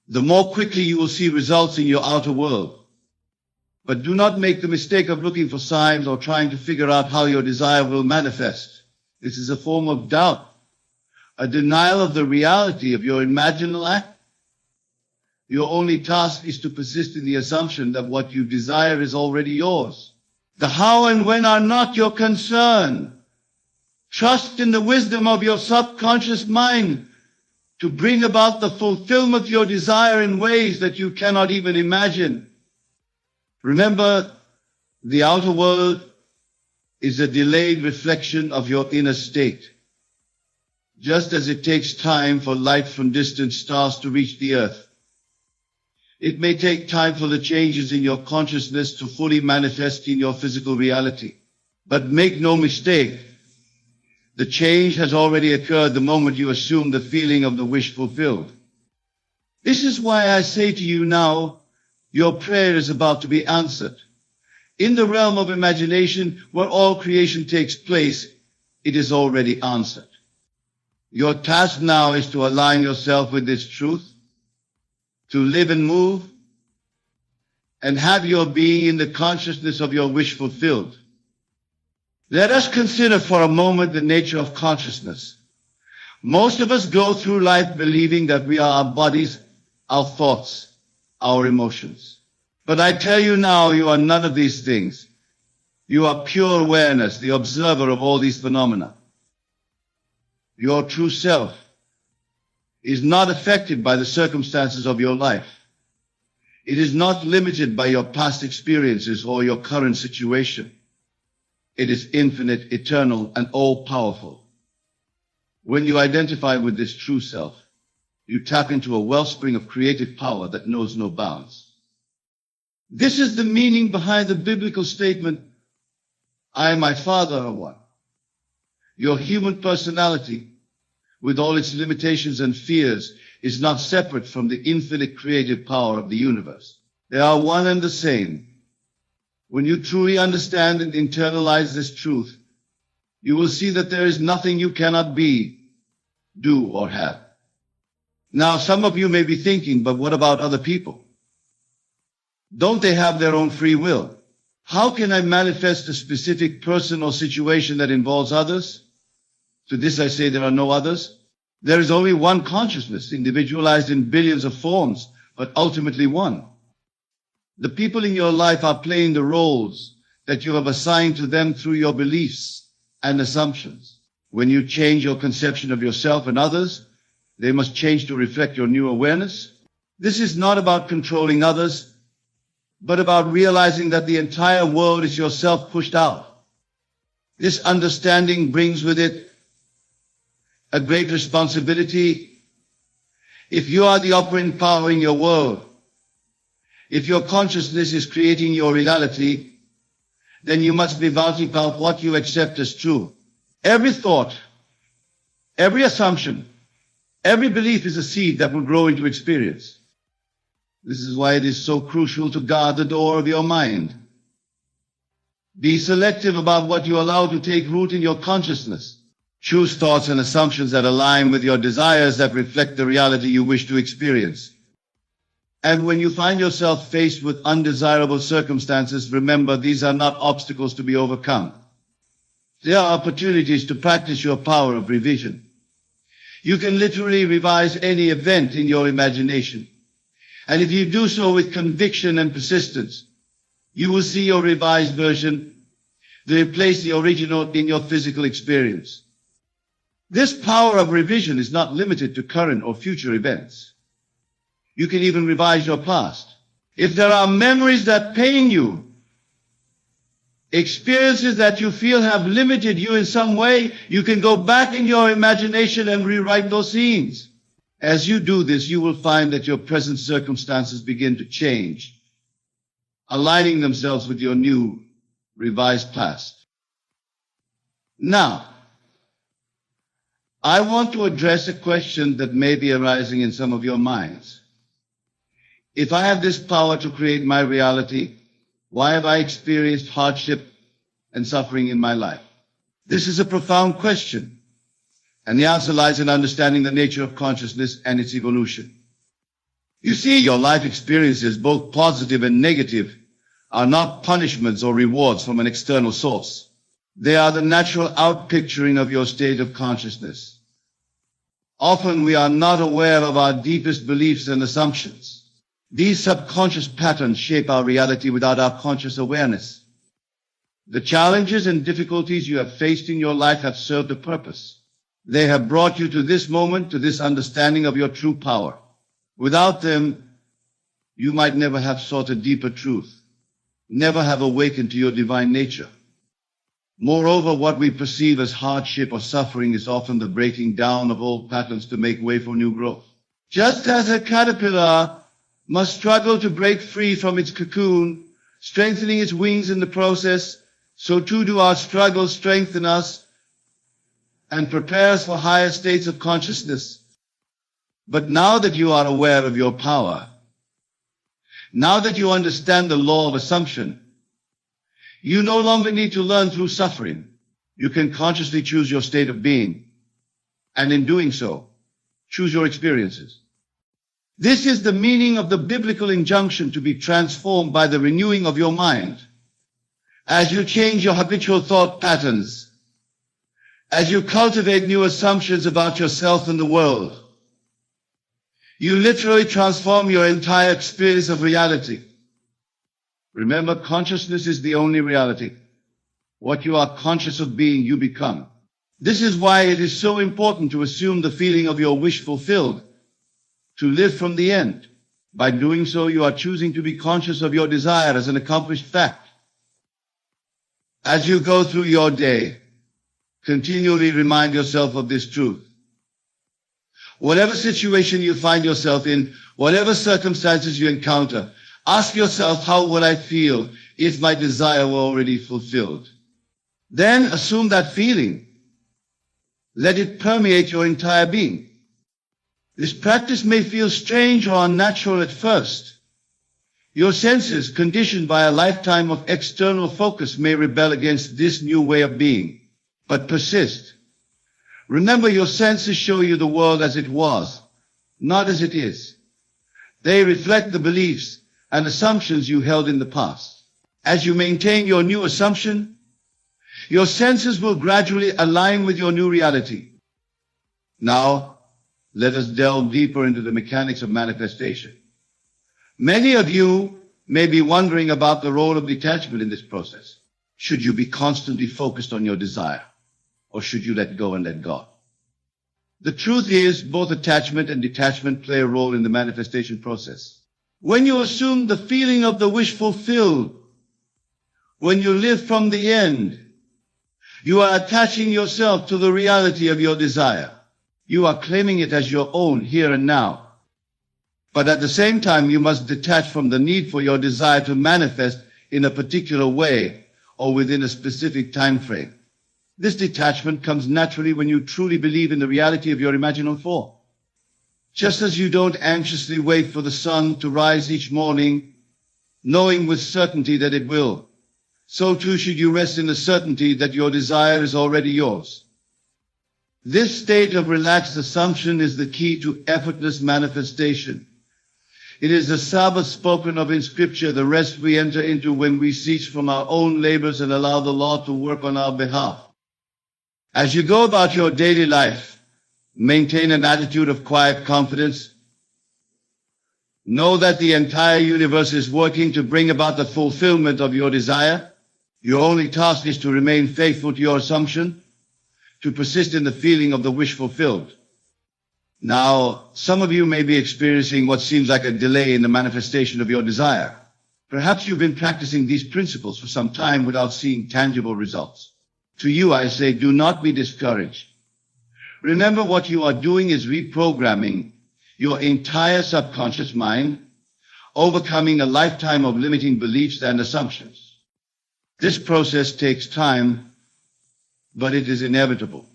the more quickly you will see results in your outer world. But do not make the mistake of looking for signs or trying to figure out how your desire will manifest. This is a form of doubt, a denial of the reality of your imaginal act. Your only task is to persist in the assumption that what you desire is already yours. The how and when are not your concern. Trust in the wisdom of your subconscious mind to bring about the fulfillment of your desire in ways that you cannot even imagine. Remember, the outer world is a delayed reflection of your inner state. Just as it takes time for light from distant stars to reach the earth, it may take time for the changes in your consciousness to fully manifest in your physical reality. But make no mistake, the change has already occurred the moment you assume the feeling of the wish fulfilled. This is why I say to you now, your prayer is about to be answered. In the realm of imagination, where all creation takes place, it is already answered. Your task now is to align yourself with this truth, to live and move, and have your being in the consciousness of your wish fulfilled. Let us consider for a moment the nature of consciousness. Most of us go through life believing that we are our bodies, our thoughts, our emotions. But I tell you now, you are none of these things. You are pure awareness, the observer of all these phenomena. Your true self is not affected by the circumstances of your life. It is not limited by your past experiences or your current situation. It is infinite, eternal, and all-powerful. When you identify with this true self, you tap into a wellspring of creative power that knows no bounds. This is the meaning behind the biblical statement, I and my Father are one. Your human personality, with all its limitations and fears, is not separate from the infinite creative power of the universe. They are one and the same. When you truly understand and internalize this truth, you will see that there is nothing you cannot be, do, or have. Now, some of you may be thinking, but what about other people? Don't they have their own free will? How can I manifest a specific person or situation that involves others? To this I say there are no others. There is only one consciousness, individualized in billions of forms, but ultimately one. The people in your life are playing the roles that you have assigned to them through your beliefs and assumptions. When you change your conception of yourself and others, they must change to reflect your new awareness. This is not about controlling others, but about realizing that the entire world is yourself pushed out. This understanding brings with it a great responsibility. If you are the operating power in your world, if your consciousness is creating your reality, then you must be vouching about what you accept as true. Every thought, every assumption, every belief is a seed that will grow into experience. This is why it is so crucial to guard the door of your mind. Be selective about what you allow to take root in your consciousness. Choose thoughts and assumptions that align with your desires, that reflect the reality you wish to experience. And when you find yourself faced with undesirable circumstances, remember these are not obstacles to be overcome. They are opportunities to practice your power of revision. You can literally revise any event in your imagination. And if you do so with conviction and persistence, you will see your revised version replace the original in your physical experience. This power of revision is not limited to current or future events. You can even revise your past. If there are memories that pain you, Experiences that you feel have limited you in some way, you can go back in your imagination and rewrite those scenes. As you do this, you will find that your present circumstances begin to change, aligning themselves with your new, revised past. Now, I want to address a question that may be arising in some of your minds. If I have this power to create my reality, why have I experienced hardship and suffering in my life? This is a profound question, and the answer lies in understanding the nature of consciousness and its evolution. You see, your life experiences, both positive and negative, are not punishments or rewards from an external source. They are the natural outpicturing of your state of consciousness. Often we are not aware of our deepest beliefs and assumptions. These subconscious patterns shape our reality without our conscious awareness. The challenges and difficulties you have faced in your life have served a purpose. They have brought you to this moment, to this understanding of your true power. Without them, you might never have sought a deeper truth, never have awakened to your divine nature. Moreover, what we perceive as hardship or suffering is often the breaking down of old patterns to make way for new growth. Just as a caterpillar must struggle to break free from its cocoon, strengthening its wings in the process, so too do our struggles strengthen us and prepare us for higher states of consciousness. But now that you are aware of your power, now that you understand the law of assumption, you no longer need to learn through suffering. You can consciously choose your state of being, and in doing so, choose your experiences. This is the meaning of the biblical injunction to be transformed by the renewing of your mind. As you change your habitual thought patterns, as you cultivate new assumptions about yourself and the world, you literally transform your entire experience of reality. Remember, consciousness is the only reality. What you are conscious of being, you become. This is why it is so important to assume the feeling of your wish fulfilled, to live from the end. By doing so, you are choosing to be conscious of your desire as an accomplished fact. As you go through your day, continually remind yourself of this truth. Whatever situation you find yourself in, whatever circumstances you encounter, ask yourself, how would I feel if my desire were already fulfilled? Then assume that feeling. Let it permeate your entire being. This practice may feel strange or unnatural at first. Your senses, conditioned by a lifetime of external focus, may rebel against this new way of being, but persist. Remember, your senses show you the world as it was, not as it is. They reflect the beliefs and assumptions you held in the past. As you maintain your new assumption, your senses will gradually align with your new reality. Now, let us delve deeper into the mechanics of manifestation. Many of you may be wondering about the role of detachment in this process. Should you be constantly focused on your desire, or should you let go and let God? The truth is, both attachment and detachment play a role in the manifestation process. When you assume the feeling of the wish fulfilled, when you live from the end, you are attaching yourself to the reality of your desire. You are claiming it as your own here and now. But at the same time, you must detach from the need for your desire to manifest in a particular way or within a specific time frame. This detachment comes naturally when you truly believe in the reality of your imaginal form. Just as you don't anxiously wait for the sun to rise each morning, knowing with certainty that it will, so too should you rest in the certainty that your desire is already yours. This state of relaxed assumption is the key to effortless manifestation. It is the Sabbath spoken of in Scripture, the rest we enter into when we cease from our own labors and allow the Lord to work on our behalf. As you go about your daily life, maintain an attitude of quiet confidence. Know that the entire universe is working to bring about the fulfillment of your desire. Your only task is to remain faithful to your assumption, to persist in the feeling of the wish fulfilled. Now, some of you may be experiencing what seems like a delay in the manifestation of your desire. Perhaps you've been practicing these principles for some time without seeing tangible results. To you, I say, do not be discouraged. Remember, what you are doing is reprogramming your entire subconscious mind, overcoming a lifetime of limiting beliefs and assumptions. This process takes time, but it is inevitable.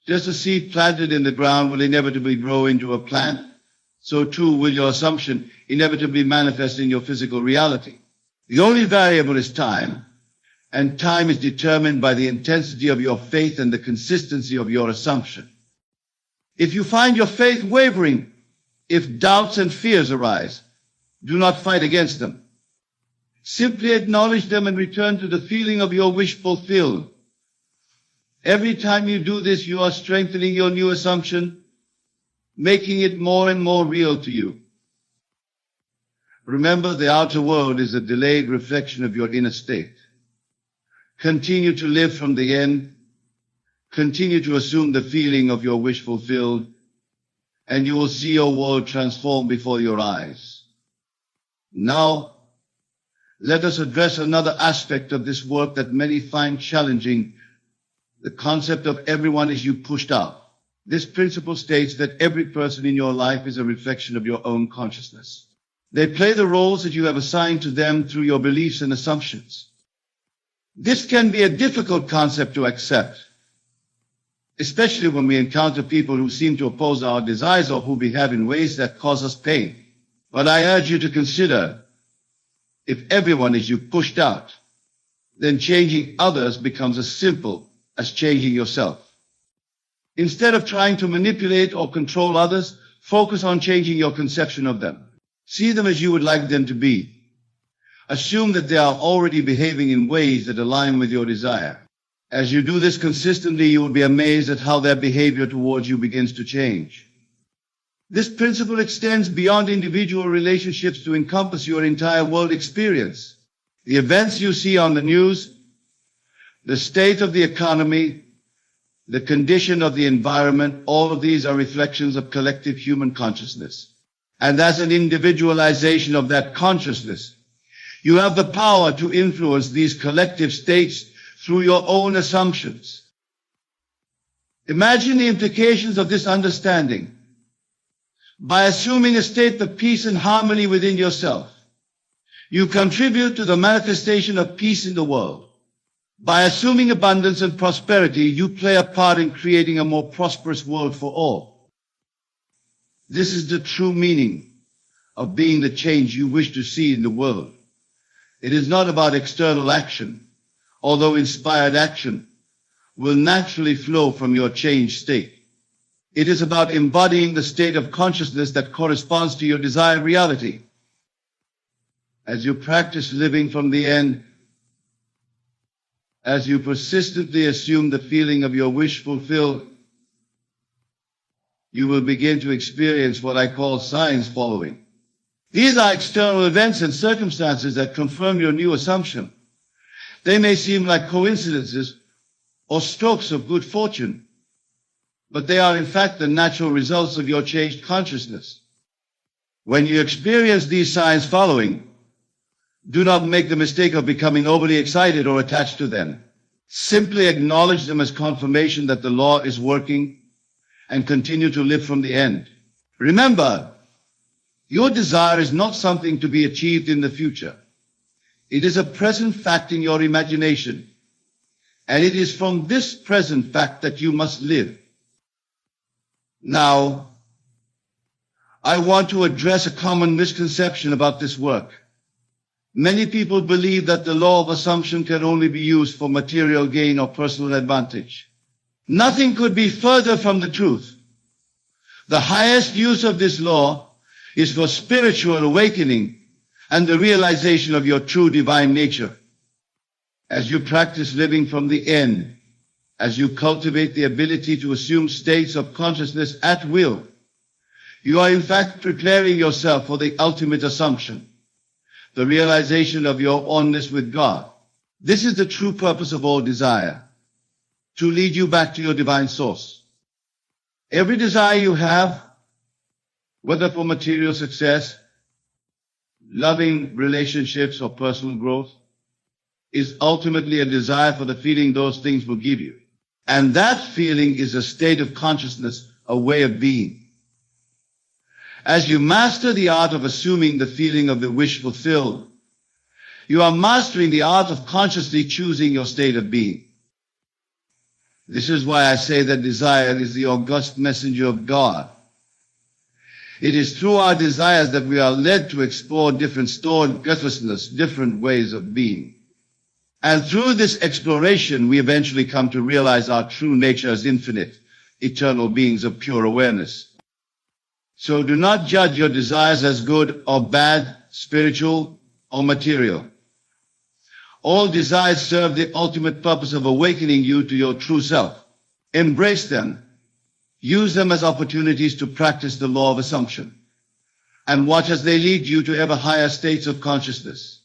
Just a seed planted in the ground will inevitably grow into a plant, so too will your assumption inevitably manifest in your physical reality. The only variable is time, and time is determined by the intensity of your faith and the consistency of your assumption. If you find your faith wavering, if doubts and fears arise, do not fight against them. Simply acknowledge them and return to the feeling of your wish fulfilled. Every time you do this, you are strengthening your new assumption, making it more and more real to you. Remember, the outer world is a delayed reflection of your inner state. Continue to live from the end. Continue to assume the feeling of your wish fulfilled, and you will see your world transform before your eyes. Now, let us address another aspect of this work that many find challenging, the concept of everyone is you pushed out. This principle states that every person in your life is a reflection of your own consciousness. They play the roles that you have assigned to them through your beliefs and assumptions. This can be a difficult concept to accept, especially when we encounter people who seem to oppose our desires or who behave in ways that cause us pain. But I urge you to consider, if everyone is you pushed out, then changing others becomes as simple as changing yourself. Instead of trying to manipulate or control others, focus on changing your conception of them. See them as you would like them to be. Assume that they are already behaving in ways that align with your desire. As you do this consistently, you will be amazed at how their behavior towards you begins to change. This principle extends beyond individual relationships to encompass your entire world experience. The events you see on the news, the state of the economy, the condition of the environment, all of these are reflections of collective human consciousness. And as an individualization of that consciousness, you have the power to influence these collective states through your own assumptions. Imagine the implications of this understanding. By assuming a state of peace and harmony within yourself, you contribute to the manifestation of peace in the world. By assuming abundance and prosperity, you play a part in creating a more prosperous world for all. This is the true meaning of being the change you wish to see in the world. It is not about external action, although inspired action will naturally flow from your changed state. It is about embodying the state of consciousness that corresponds to your desired reality. As you practice living from the end, as you persistently assume the feeling of your wish fulfilled, you will begin to experience what I call signs following. These are external events and circumstances that confirm your new assumption. They may seem like coincidences or strokes of good fortune, but they are in fact the natural results of your changed consciousness. When you experience these signs following, do not make the mistake of becoming overly excited or attached to them. Simply acknowledge them as confirmation that the law is working and continue to live from the end. Remember, your desire is not something to be achieved in the future. It is a present fact in your imagination, and it is from this present fact that you must live. Now, I want to address a common misconception about this work. Many people believe that the law of assumption can only be used for material gain or personal advantage. Nothing could be further from the truth. The highest use of this law is for spiritual awakening and the realization of your true divine nature. As you practice living from the end, as you cultivate the ability to assume states of consciousness at will, you are in fact preparing yourself for the ultimate assumption, the realization of your oneness with God. This is the true purpose of all desire, to lead you back to your divine source. Every desire you have, whether for material success, loving relationships or personal growth, is ultimately a desire for the feeling those things will give you. And that feeling is a state of consciousness, a way of being. As you master the art of assuming the feeling of the wish fulfilled, you are mastering the art of consciously choosing your state of being. This is why I say that desire is the august messenger of God. It is through our desires that we are led to explore different stored consciousness, different ways of being. And through this exploration, we eventually come to realize our true nature as infinite, eternal beings of pure awareness. So do not judge your desires as good or bad, spiritual or material. All desires serve the ultimate purpose of awakening you to your true self. Embrace them. Use them as opportunities to practice the law of assumption. And watch as they lead you to ever higher states of consciousness.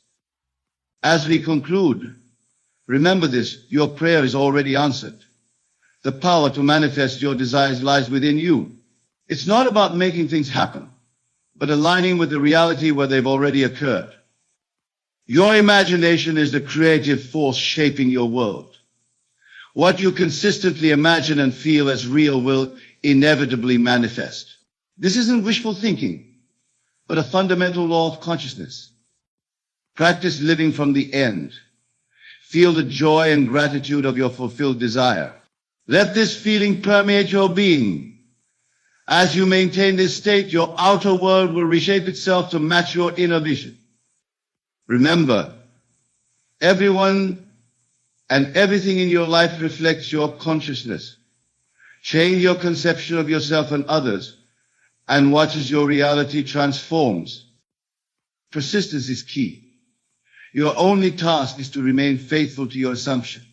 As we conclude, remember this, your prayer is already answered. The power to manifest your desires lies within you. It's not about making things happen, but aligning with the reality where they've already occurred. Your imagination is the creative force shaping your world. What you consistently imagine and feel as real will inevitably manifest. This isn't wishful thinking, but a fundamental law of consciousness. Practice living from the end. Feel the joy and gratitude of your fulfilled desire. Let this feeling permeate your being. As you maintain this state, your outer world will reshape itself to match your inner vision. Remember, everyone and everything in your life reflects your consciousness. Change your conception of yourself and others, and watch as your reality transforms. Persistence is key. Your only task is to remain faithful to your assumption.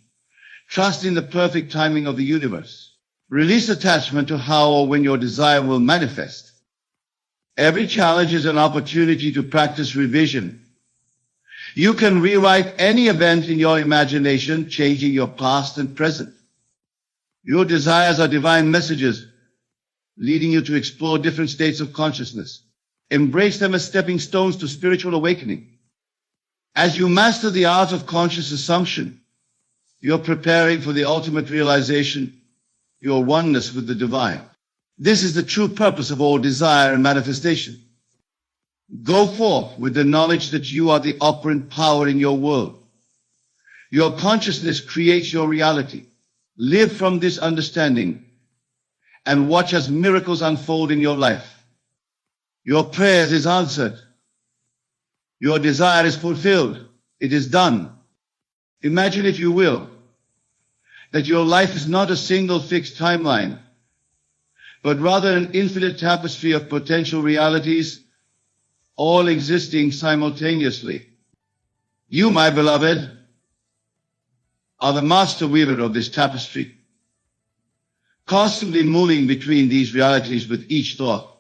Trust in the perfect timing of the universe. Release attachment to how or when your desire will manifest. Every challenge is an opportunity to practice revision. You can rewrite any event in your imagination, changing your past and present. Your desires are divine messages, leading you to explore different states of consciousness. Embrace them as stepping stones to spiritual awakening. As you master the art of conscious assumption, you're preparing for the ultimate realization, your oneness with the divine. This is the true purpose of all desire and manifestation. Go forth with the knowledge that you are the operant power in your world. Your consciousness creates your reality. Live from this understanding and watch as miracles unfold in your life. Your prayers is answered. Your desire is fulfilled. It is done. Imagine, if you will, that your life is not a single fixed timeline, but rather an infinite tapestry of potential realities, all existing simultaneously. You, my beloved, are the master weaver of this tapestry, constantly moving between these realities with each thought,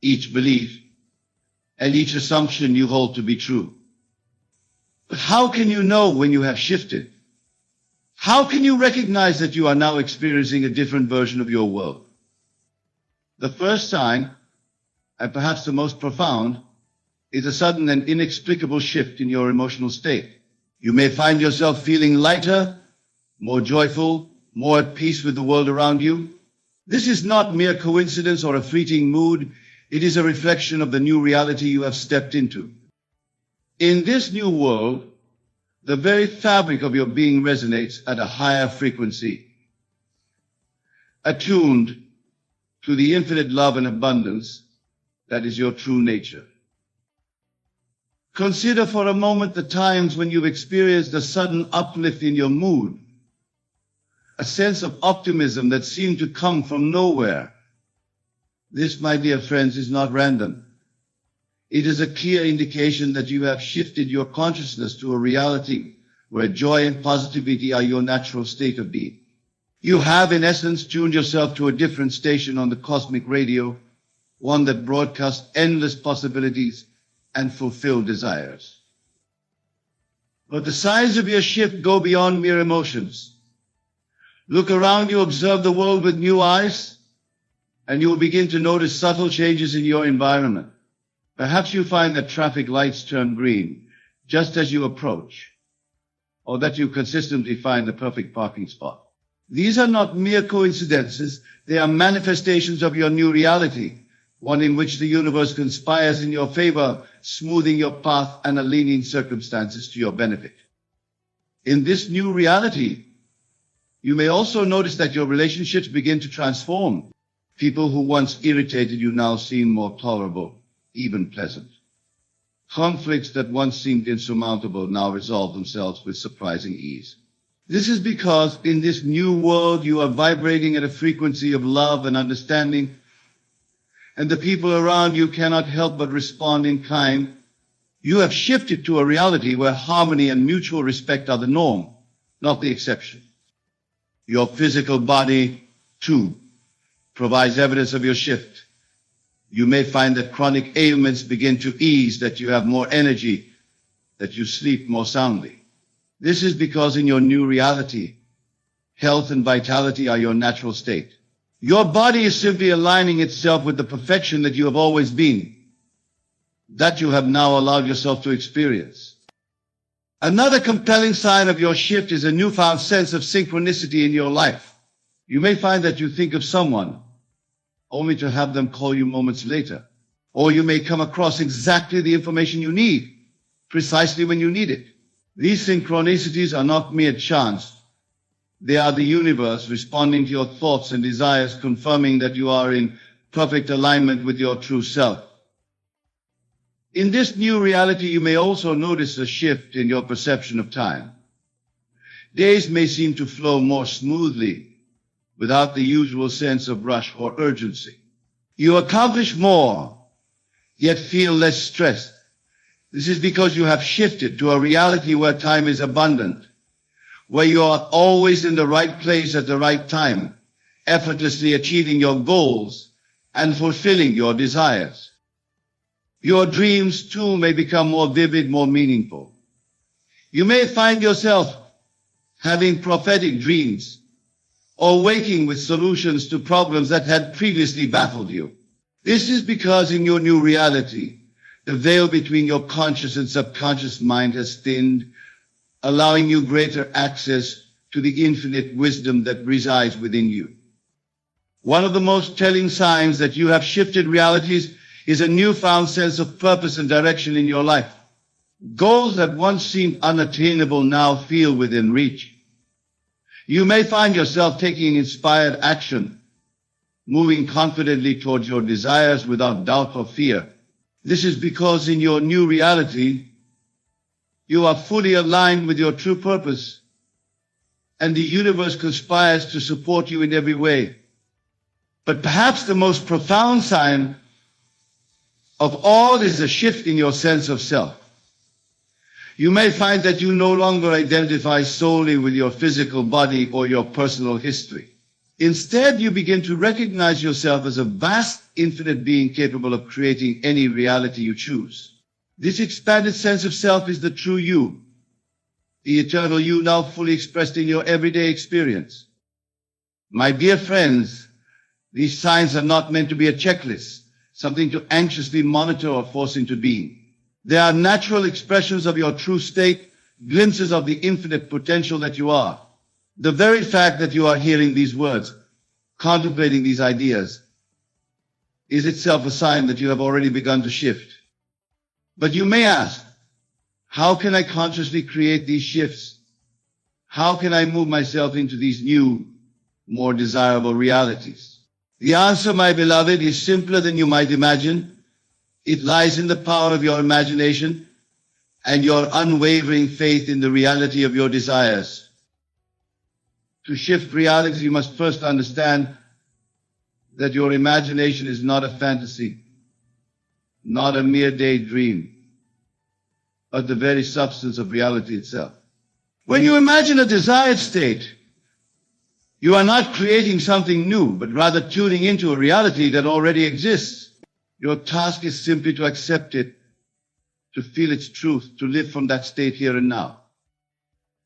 each belief, and each assumption you hold to be true. But how can you know when you have shifted? How can you recognize that you are now experiencing a different version of your world? The first sign, and perhaps the most profound, is a sudden and inexplicable shift in your emotional state. You may find yourself feeling lighter, more joyful, more at peace with the world around you. This is not mere coincidence or a fleeting mood. It is a reflection of the new reality you have stepped into. In this new world, the very fabric of your being resonates at a higher frequency, attuned to the infinite love and abundance that is your true nature. Consider for a moment the times when you've experienced a sudden uplift in your mood, a sense of optimism that seemed to come from nowhere. This, my dear friends, is not random. It is a clear indication that you have shifted your consciousness to a reality where joy and positivity are your natural state of being. You have, in essence, tuned yourself to a different station on the cosmic radio, one that broadcasts endless possibilities and fulfilled desires. But the signs of your shift go beyond mere emotions. Look around you, observe the world with new eyes, and you will begin to notice subtle changes in your environment. Perhaps you find that traffic lights turn green just as you approach, or that you consistently find the perfect parking spot. These are not mere coincidences. They are manifestations of your new reality, one in which the universe conspires in your favor, smoothing your path and aligning circumstances to your benefit. In this new reality, you may also notice that your relationships begin to transform. People who once irritated you now seem more tolerable, even pleasant. Conflicts that once seemed insurmountable now resolve themselves with surprising ease. This is because in this new world you are vibrating at a frequency of love and understanding, and the people around you cannot help but respond in kind. You have shifted to a reality where harmony and mutual respect are the norm, not the exception. Your physical body, too, provides evidence of your shift. You may find that chronic ailments begin to ease, that you have more energy, that you sleep more soundly. This is because in your new reality, health and vitality are your natural state. Your body is simply aligning itself with the perfection that you have always been, that you have now allowed yourself to experience. Another compelling sign of your shift is a newfound sense of synchronicity in your life. You may find that you think of someone only to have them call you moments later, or you may come across exactly the information you need, precisely when you need it. These synchronicities are not mere chance. They are the universe responding to your thoughts and desires, confirming that you are in perfect alignment with your true self. In this new reality, you may also notice a shift in your perception of time. Days may seem to flow more smoothly, without the usual sense of rush or urgency. You accomplish more, yet feel less stressed. This is because you have shifted to a reality where time is abundant, where you are always in the right place at the right time, effortlessly achieving your goals and fulfilling your desires. Your dreams, too, may become more vivid, more meaningful. You may find yourself having prophetic dreams, or waking with solutions to problems that had previously baffled you. This is because in your new reality, the veil between your conscious and subconscious mind has thinned, allowing you greater access to the infinite wisdom that resides within you. One of the most telling signs that you have shifted realities is a newfound sense of purpose and direction in your life. Goals that once seemed unattainable now feel within reach. You may find yourself taking inspired action, moving confidently towards your desires without doubt or fear. This is because in your new reality, you are fully aligned with your true purpose, and the universe conspires to support you in every way. But perhaps the most profound sign of all is a shift in your sense of self. You may find that you no longer identify solely with your physical body or your personal history. Instead, you begin to recognize yourself as a vast, infinite being capable of creating any reality you choose. This expanded sense of self is the true you, the eternal you now fully expressed in your everyday experience. My dear friends, these signs are not meant to be a checklist, something to anxiously monitor or force into being. They are natural expressions of your true state, glimpses of the infinite potential that you are. The very fact that you are hearing these words, contemplating these ideas, is itself a sign that you have already begun to shift. But you may ask, how can I consciously create these shifts? How can I move myself into these new, more desirable realities? The answer, my beloved, is simpler than you might imagine. It lies in the power of your imagination and your unwavering faith in the reality of your desires. To shift reality, you must first understand that your imagination is not a fantasy, not a mere daydream, but the very substance of reality itself. When you imagine a desired state, you are not creating something new, but rather tuning into a reality that already exists. Your task is simply to accept it, to feel its truth, to live from that state here and now.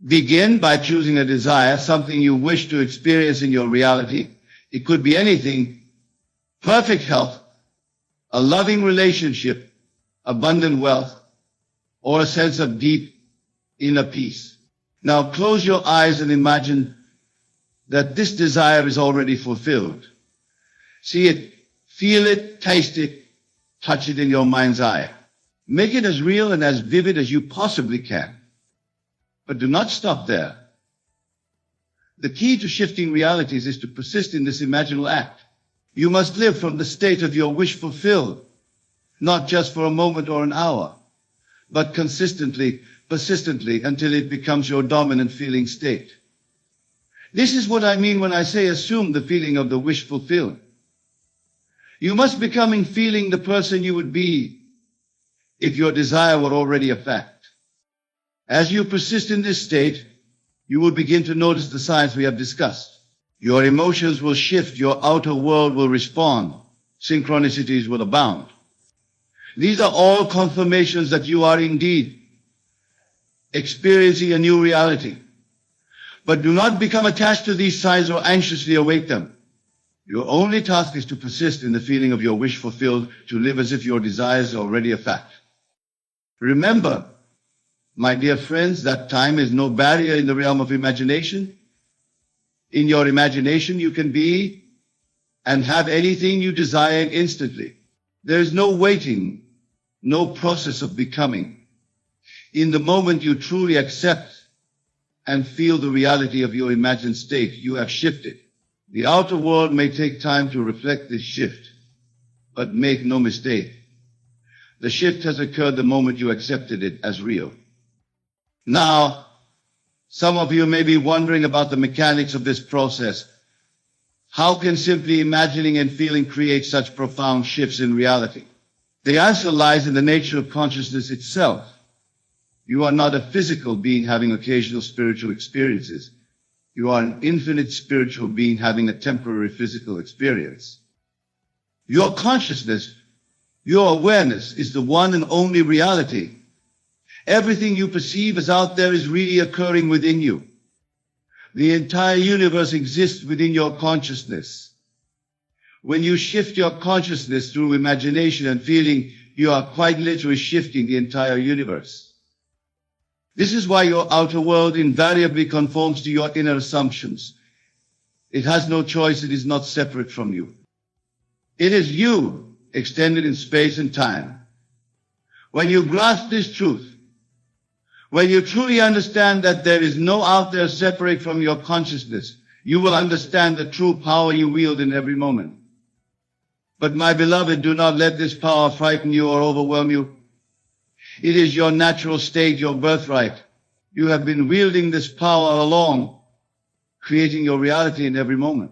Begin by choosing a desire, something you wish to experience in your reality. It could be anything: perfect health, a loving relationship, abundant wealth, or a sense of deep inner peace. Now close your eyes and imagine that this desire is already fulfilled. See it, feel it, taste it, touch it in your mind's eye. Make it as real and as vivid as you possibly can. But do not stop there. The key to shifting realities is to persist in this imaginal act. You must live from the state of your wish fulfilled, not just for a moment or an hour, but consistently, persistently, until it becomes your dominant feeling state. This is what I mean when I say assume the feeling of the wish fulfilled. You must become feeling the person you would be if your desire were already a fact. As you persist in this state, you will begin to notice the signs we have discussed. Your emotions will shift, your outer world will respond, synchronicities will abound. These are all confirmations that you are indeed experiencing a new reality. But do not become attached to these signs or anxiously await them. Your only task is to persist in the feeling of your wish fulfilled, to live as if your desire is already a fact. Remember, my dear friends, that time is no barrier in the realm of imagination. In your imagination, you can be and have anything you desire instantly. There is no waiting, no process of becoming. In the moment you truly accept and feel the reality of your imagined state, you have shifted. The outer world may take time to reflect this shift, but make no mistake. The shift has occurred the moment you accepted it as real. Now, some of you may be wondering about the mechanics of this process. How can simply imagining and feeling create such profound shifts in reality? The answer lies in the nature of consciousness itself. You are not a physical being having occasional spiritual experiences. You are an infinite spiritual being having a temporary physical experience. Your consciousness, your awareness is the one and only reality. Everything you perceive as out there is really occurring within you. The entire universe exists within your consciousness. When you shift your consciousness through imagination and feeling, you are quite literally shifting the entire universe. This is why your outer world invariably conforms to your inner assumptions. It has no choice. It is not separate from you. It is you extended in space and time. When you grasp this truth, when you truly understand that there is no out there separate from your consciousness, you will understand the true power you wield in every moment. But my beloved, do not let this power frighten you or overwhelm you. It is your natural state, your birthright. You have been wielding this power all along, creating your reality in every moment.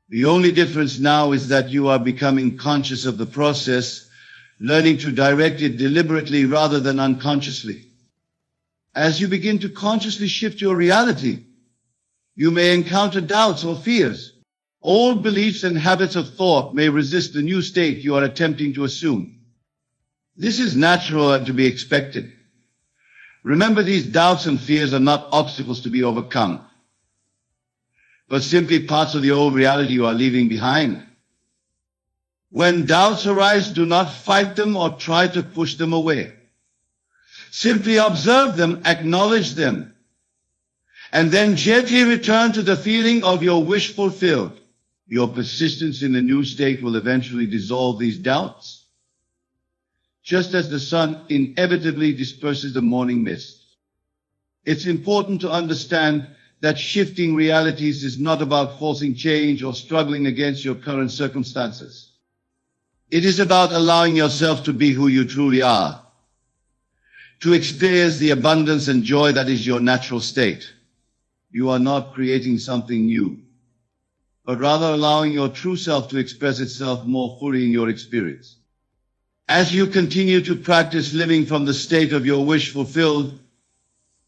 The only difference now is that you are becoming conscious of the process, learning to direct it deliberately rather than unconsciously. As you begin to consciously shift your reality, you may encounter doubts or fears. Old beliefs and habits of thought may resist the new state you are attempting to assume. This is natural and to be expected. Remember, these doubts and fears are not obstacles to be overcome, but simply parts of the old reality you are leaving behind. When doubts arise, do not fight them or try to push them away. Simply observe them, acknowledge them, and then gently return to the feeling of your wish fulfilled. Your persistence in the new state will eventually dissolve these doubts, just as the sun inevitably disperses the morning mist. It's important to understand that shifting realities is not about forcing change or struggling against your current circumstances. It is about allowing yourself to be who you truly are, to experience the abundance and joy that is your natural state. You are not creating something new, but rather allowing your true self to express itself more fully in your experience. As you continue to practice living from the state of your wish fulfilled,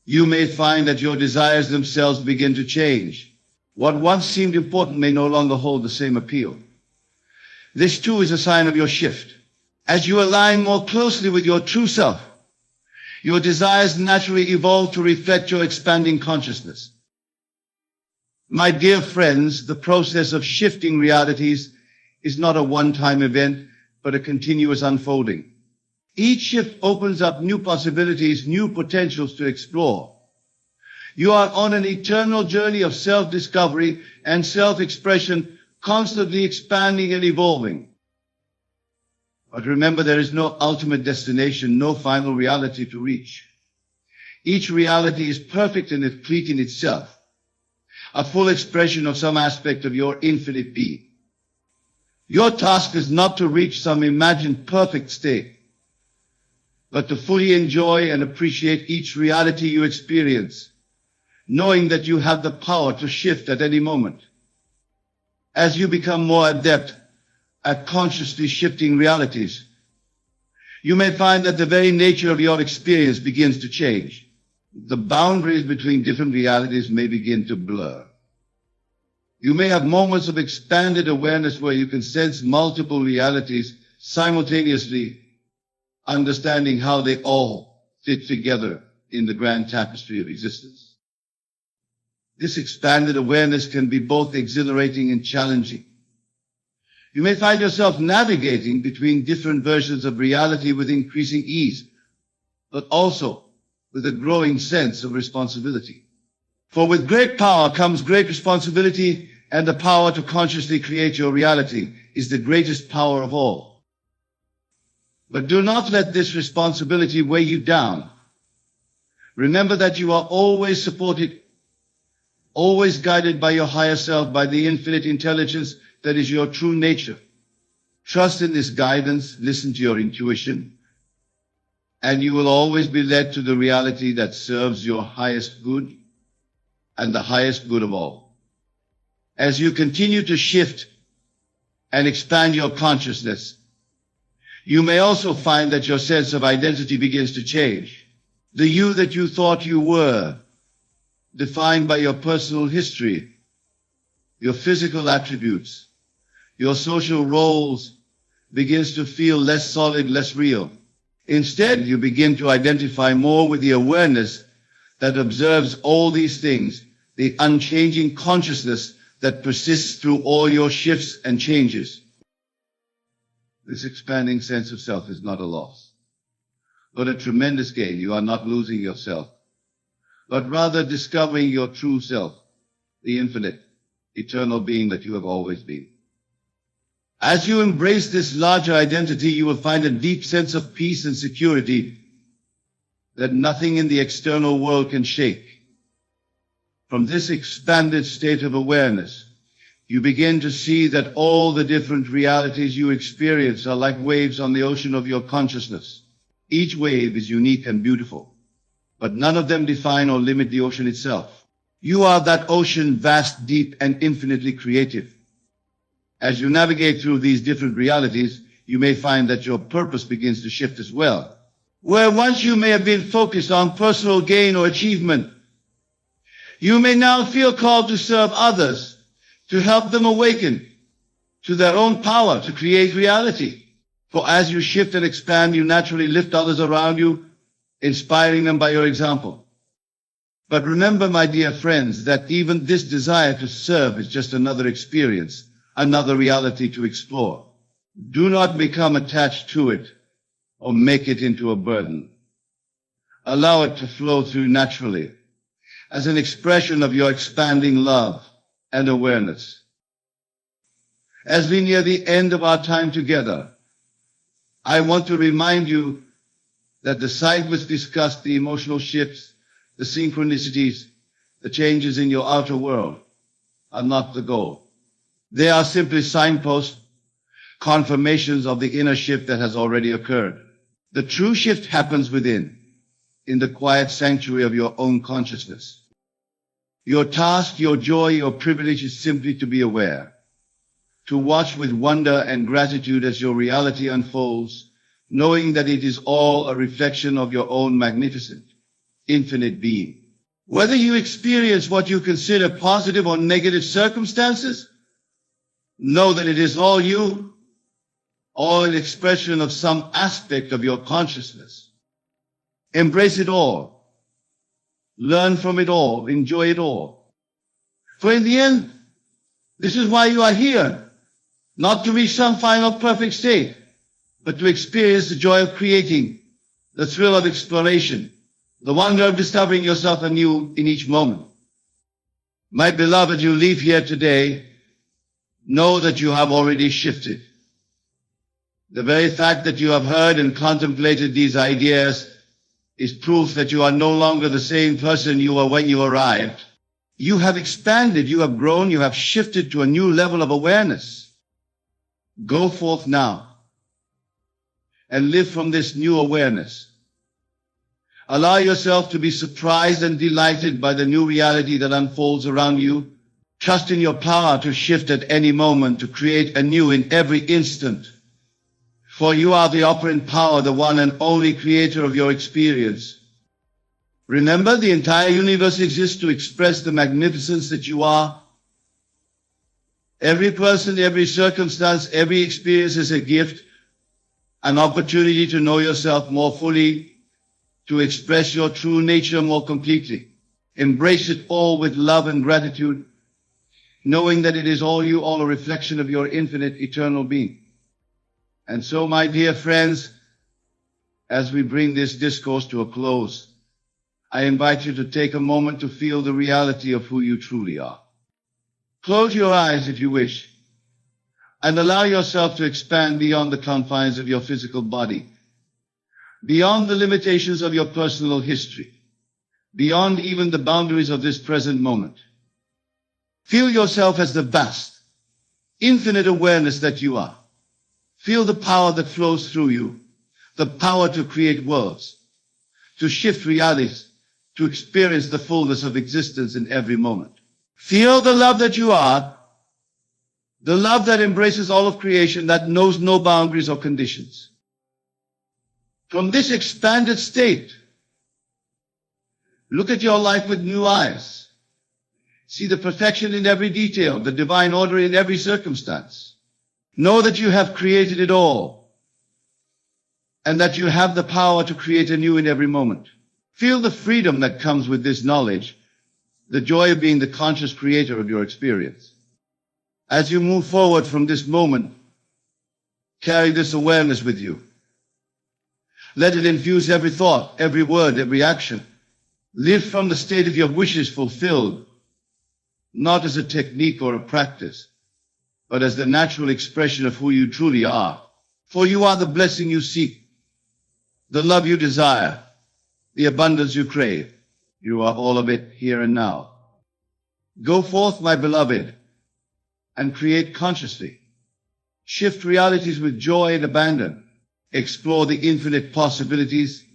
you may find that your desires themselves begin to change. What once seemed important may no longer hold the same appeal. This too is a sign of your shift. As you align more closely with your true self, your desires naturally evolve to reflect your expanding consciousness. My dear friends, the process of shifting realities is not a one-time event, but a continuous unfolding. Each shift opens up new possibilities, new potentials to explore. You are on an eternal journey of self-discovery and self-expression, constantly expanding and evolving. But remember, there is no ultimate destination, no final reality to reach. Each reality is perfect and complete in itself, a full expression of some aspect of your infinite being. Your task is not to reach some imagined perfect state, but to fully enjoy and appreciate each reality you experience, knowing that you have the power to shift at any moment. As you become more adept at consciously shifting realities, you may find that the very nature of your experience begins to change. The boundaries between different realities may begin to blur. You may have moments of expanded awareness where you can sense multiple realities simultaneously, understanding how they all fit together in the grand tapestry of existence. This expanded awareness can be both exhilarating and challenging. You may find yourself navigating between different versions of reality with increasing ease, but also with a growing sense of responsibility. For with great power comes great responsibility, and the power to consciously create your reality is the greatest power of all. But do not let this responsibility weigh you down. Remember that you are always supported, always guided by your higher self, by the infinite intelligence that is your true nature. Trust in this guidance, listen to your intuition, and you will always be led to the reality that serves your highest good and the highest good of all. As you continue to shift and expand your consciousness, you may also find that your sense of identity begins to change. The you that you thought you were, defined by your personal history, your physical attributes, your social roles, begins to feel less solid, less real. Instead, you begin to identify more with the awareness that observes all these things, the unchanging consciousness that persists through all your shifts and changes. This expanding sense of self is not a loss, but a tremendous gain. You are not losing yourself, but rather discovering your true self, the infinite, eternal being that you have always been. As you embrace this larger identity, you will find a deep sense of peace and security that nothing in the external world can shake. From this expanded state of awareness, you begin to see that all the different realities you experience are like waves on the ocean of your consciousness. Each wave is unique and beautiful, but none of them define or limit the ocean itself. You are that ocean, vast, deep, and infinitely creative. As you navigate through these different realities, you may find that your purpose begins to shift as well. Where once you may have been focused on personal gain or achievement, you may now feel called to serve others, to help them awaken to their own power to create reality. For as you shift and expand, you naturally lift others around you, inspiring them by your example. But remember, my dear friends, that even this desire to serve is just another experience, another reality to explore. Do not become attached to it or make it into a burden. Allow it to flow through naturally as an expression of your expanding love and awareness. As we near the end of our time together, I want to remind you that the side which discussed the emotional shifts, the synchronicities, the changes in your outer world are not the goal. They are simply signposts, confirmations of the inner shift that has already occurred. The true shift happens within, in the quiet sanctuary of your own consciousness. Your task, your joy, your privilege is simply to be aware, to watch with wonder and gratitude as your reality unfolds, knowing that it is all a reflection of your own magnificent, infinite being. Whether you experience what you consider positive or negative circumstances, know that it is all you, all an expression of some aspect of your consciousness. Embrace it all. Learn from it all. Enjoy it all. For in the end, this is why you are here, not to reach some final perfect state, but to experience the joy of creating, the thrill of exploration, the wonder of discovering yourself anew in each moment. My beloved, you leave here today, know that you have already shifted. The very fact that you have heard and contemplated these ideas is proof that you are no longer the same person you were when you arrived. You have expanded, you have grown, you have shifted to a new level of awareness. Go forth now and live from this new awareness. Allow yourself to be surprised and delighted by the new reality that unfolds around you. Trust in your power to shift at any moment, to create anew in every instant. For you are the operant power, the one and only creator of your experience. Remember, the entire universe exists to express the magnificence that you are. Every person, every circumstance, every experience is a gift, an opportunity to know yourself more fully, to express your true nature more completely. Embrace it all with love and gratitude, knowing that it is all you, all a reflection of your infinite eternal being. And so, my dear friends, as we bring this discourse to a close, I invite you to take a moment to feel the reality of who you truly are. Close your eyes if you wish, and allow yourself to expand beyond the confines of your physical body, beyond the limitations of your personal history, beyond even the boundaries of this present moment. Feel yourself as the vast, infinite awareness that you are. Feel the power that flows through you, the power to create worlds, to shift realities, to experience the fullness of existence in every moment. Feel the love that you are, the love that embraces all of creation, that knows no boundaries or conditions. From this expanded state, look at your life with new eyes. See the perfection in every detail, the divine order in every circumstance. Know that you have created it all, and that you have the power to create anew in every moment. Feel the freedom that comes with this knowledge, the joy of being the conscious creator of your experience. As you move forward from this moment, carry this awareness with you. Let it infuse every thought, every word, every action. Live from the state of your wishes fulfilled, not as a technique or a practice, but as the natural expression of who you truly are. For you are the blessing you seek, the love you desire, the abundance you crave. You are all of it here and now. Go forth, my beloved, and create consciously. Shift realities with joy and abandon. Explore the infinite possibilities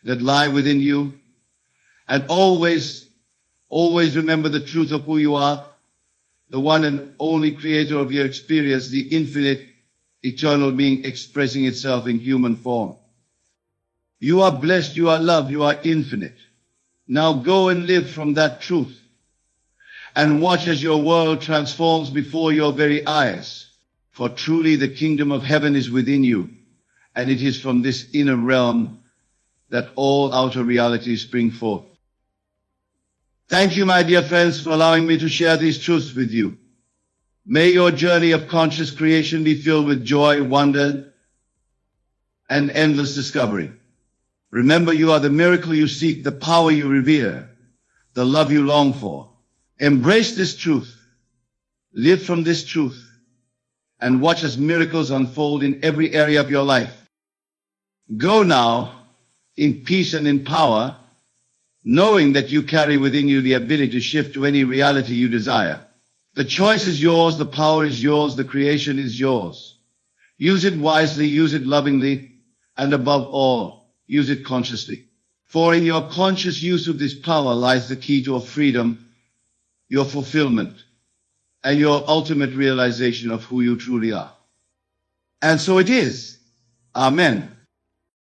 that lie within you. And always remember the truth of who you are, the one and only creator of your experience, the infinite, eternal being expressing itself in human form. You are blessed, you are loved, you are infinite. Now go and live from that truth, and watch as your world transforms before your very eyes. For truly the kingdom of heaven is within you, and it is from this inner realm that all outer realities spring forth. Thank you, my dear friends, for allowing me to share these truths with you. May your journey of conscious creation be filled with joy, wonder, and endless discovery. Remember, you are the miracle you seek, the power you revere, the love you long for. Embrace this truth, live from this truth, and watch as miracles unfold in every area of your life. Go now in peace and in power, knowing that you carry within you the ability to shift to any reality you desire. The choice is yours, the power is yours, the creation is yours. Use it wisely, use it lovingly, and above all, use it consciously. For in your conscious use of this power lies the key to freedom, your fulfillment, and your ultimate realization of who you truly are. And so it is. Amen.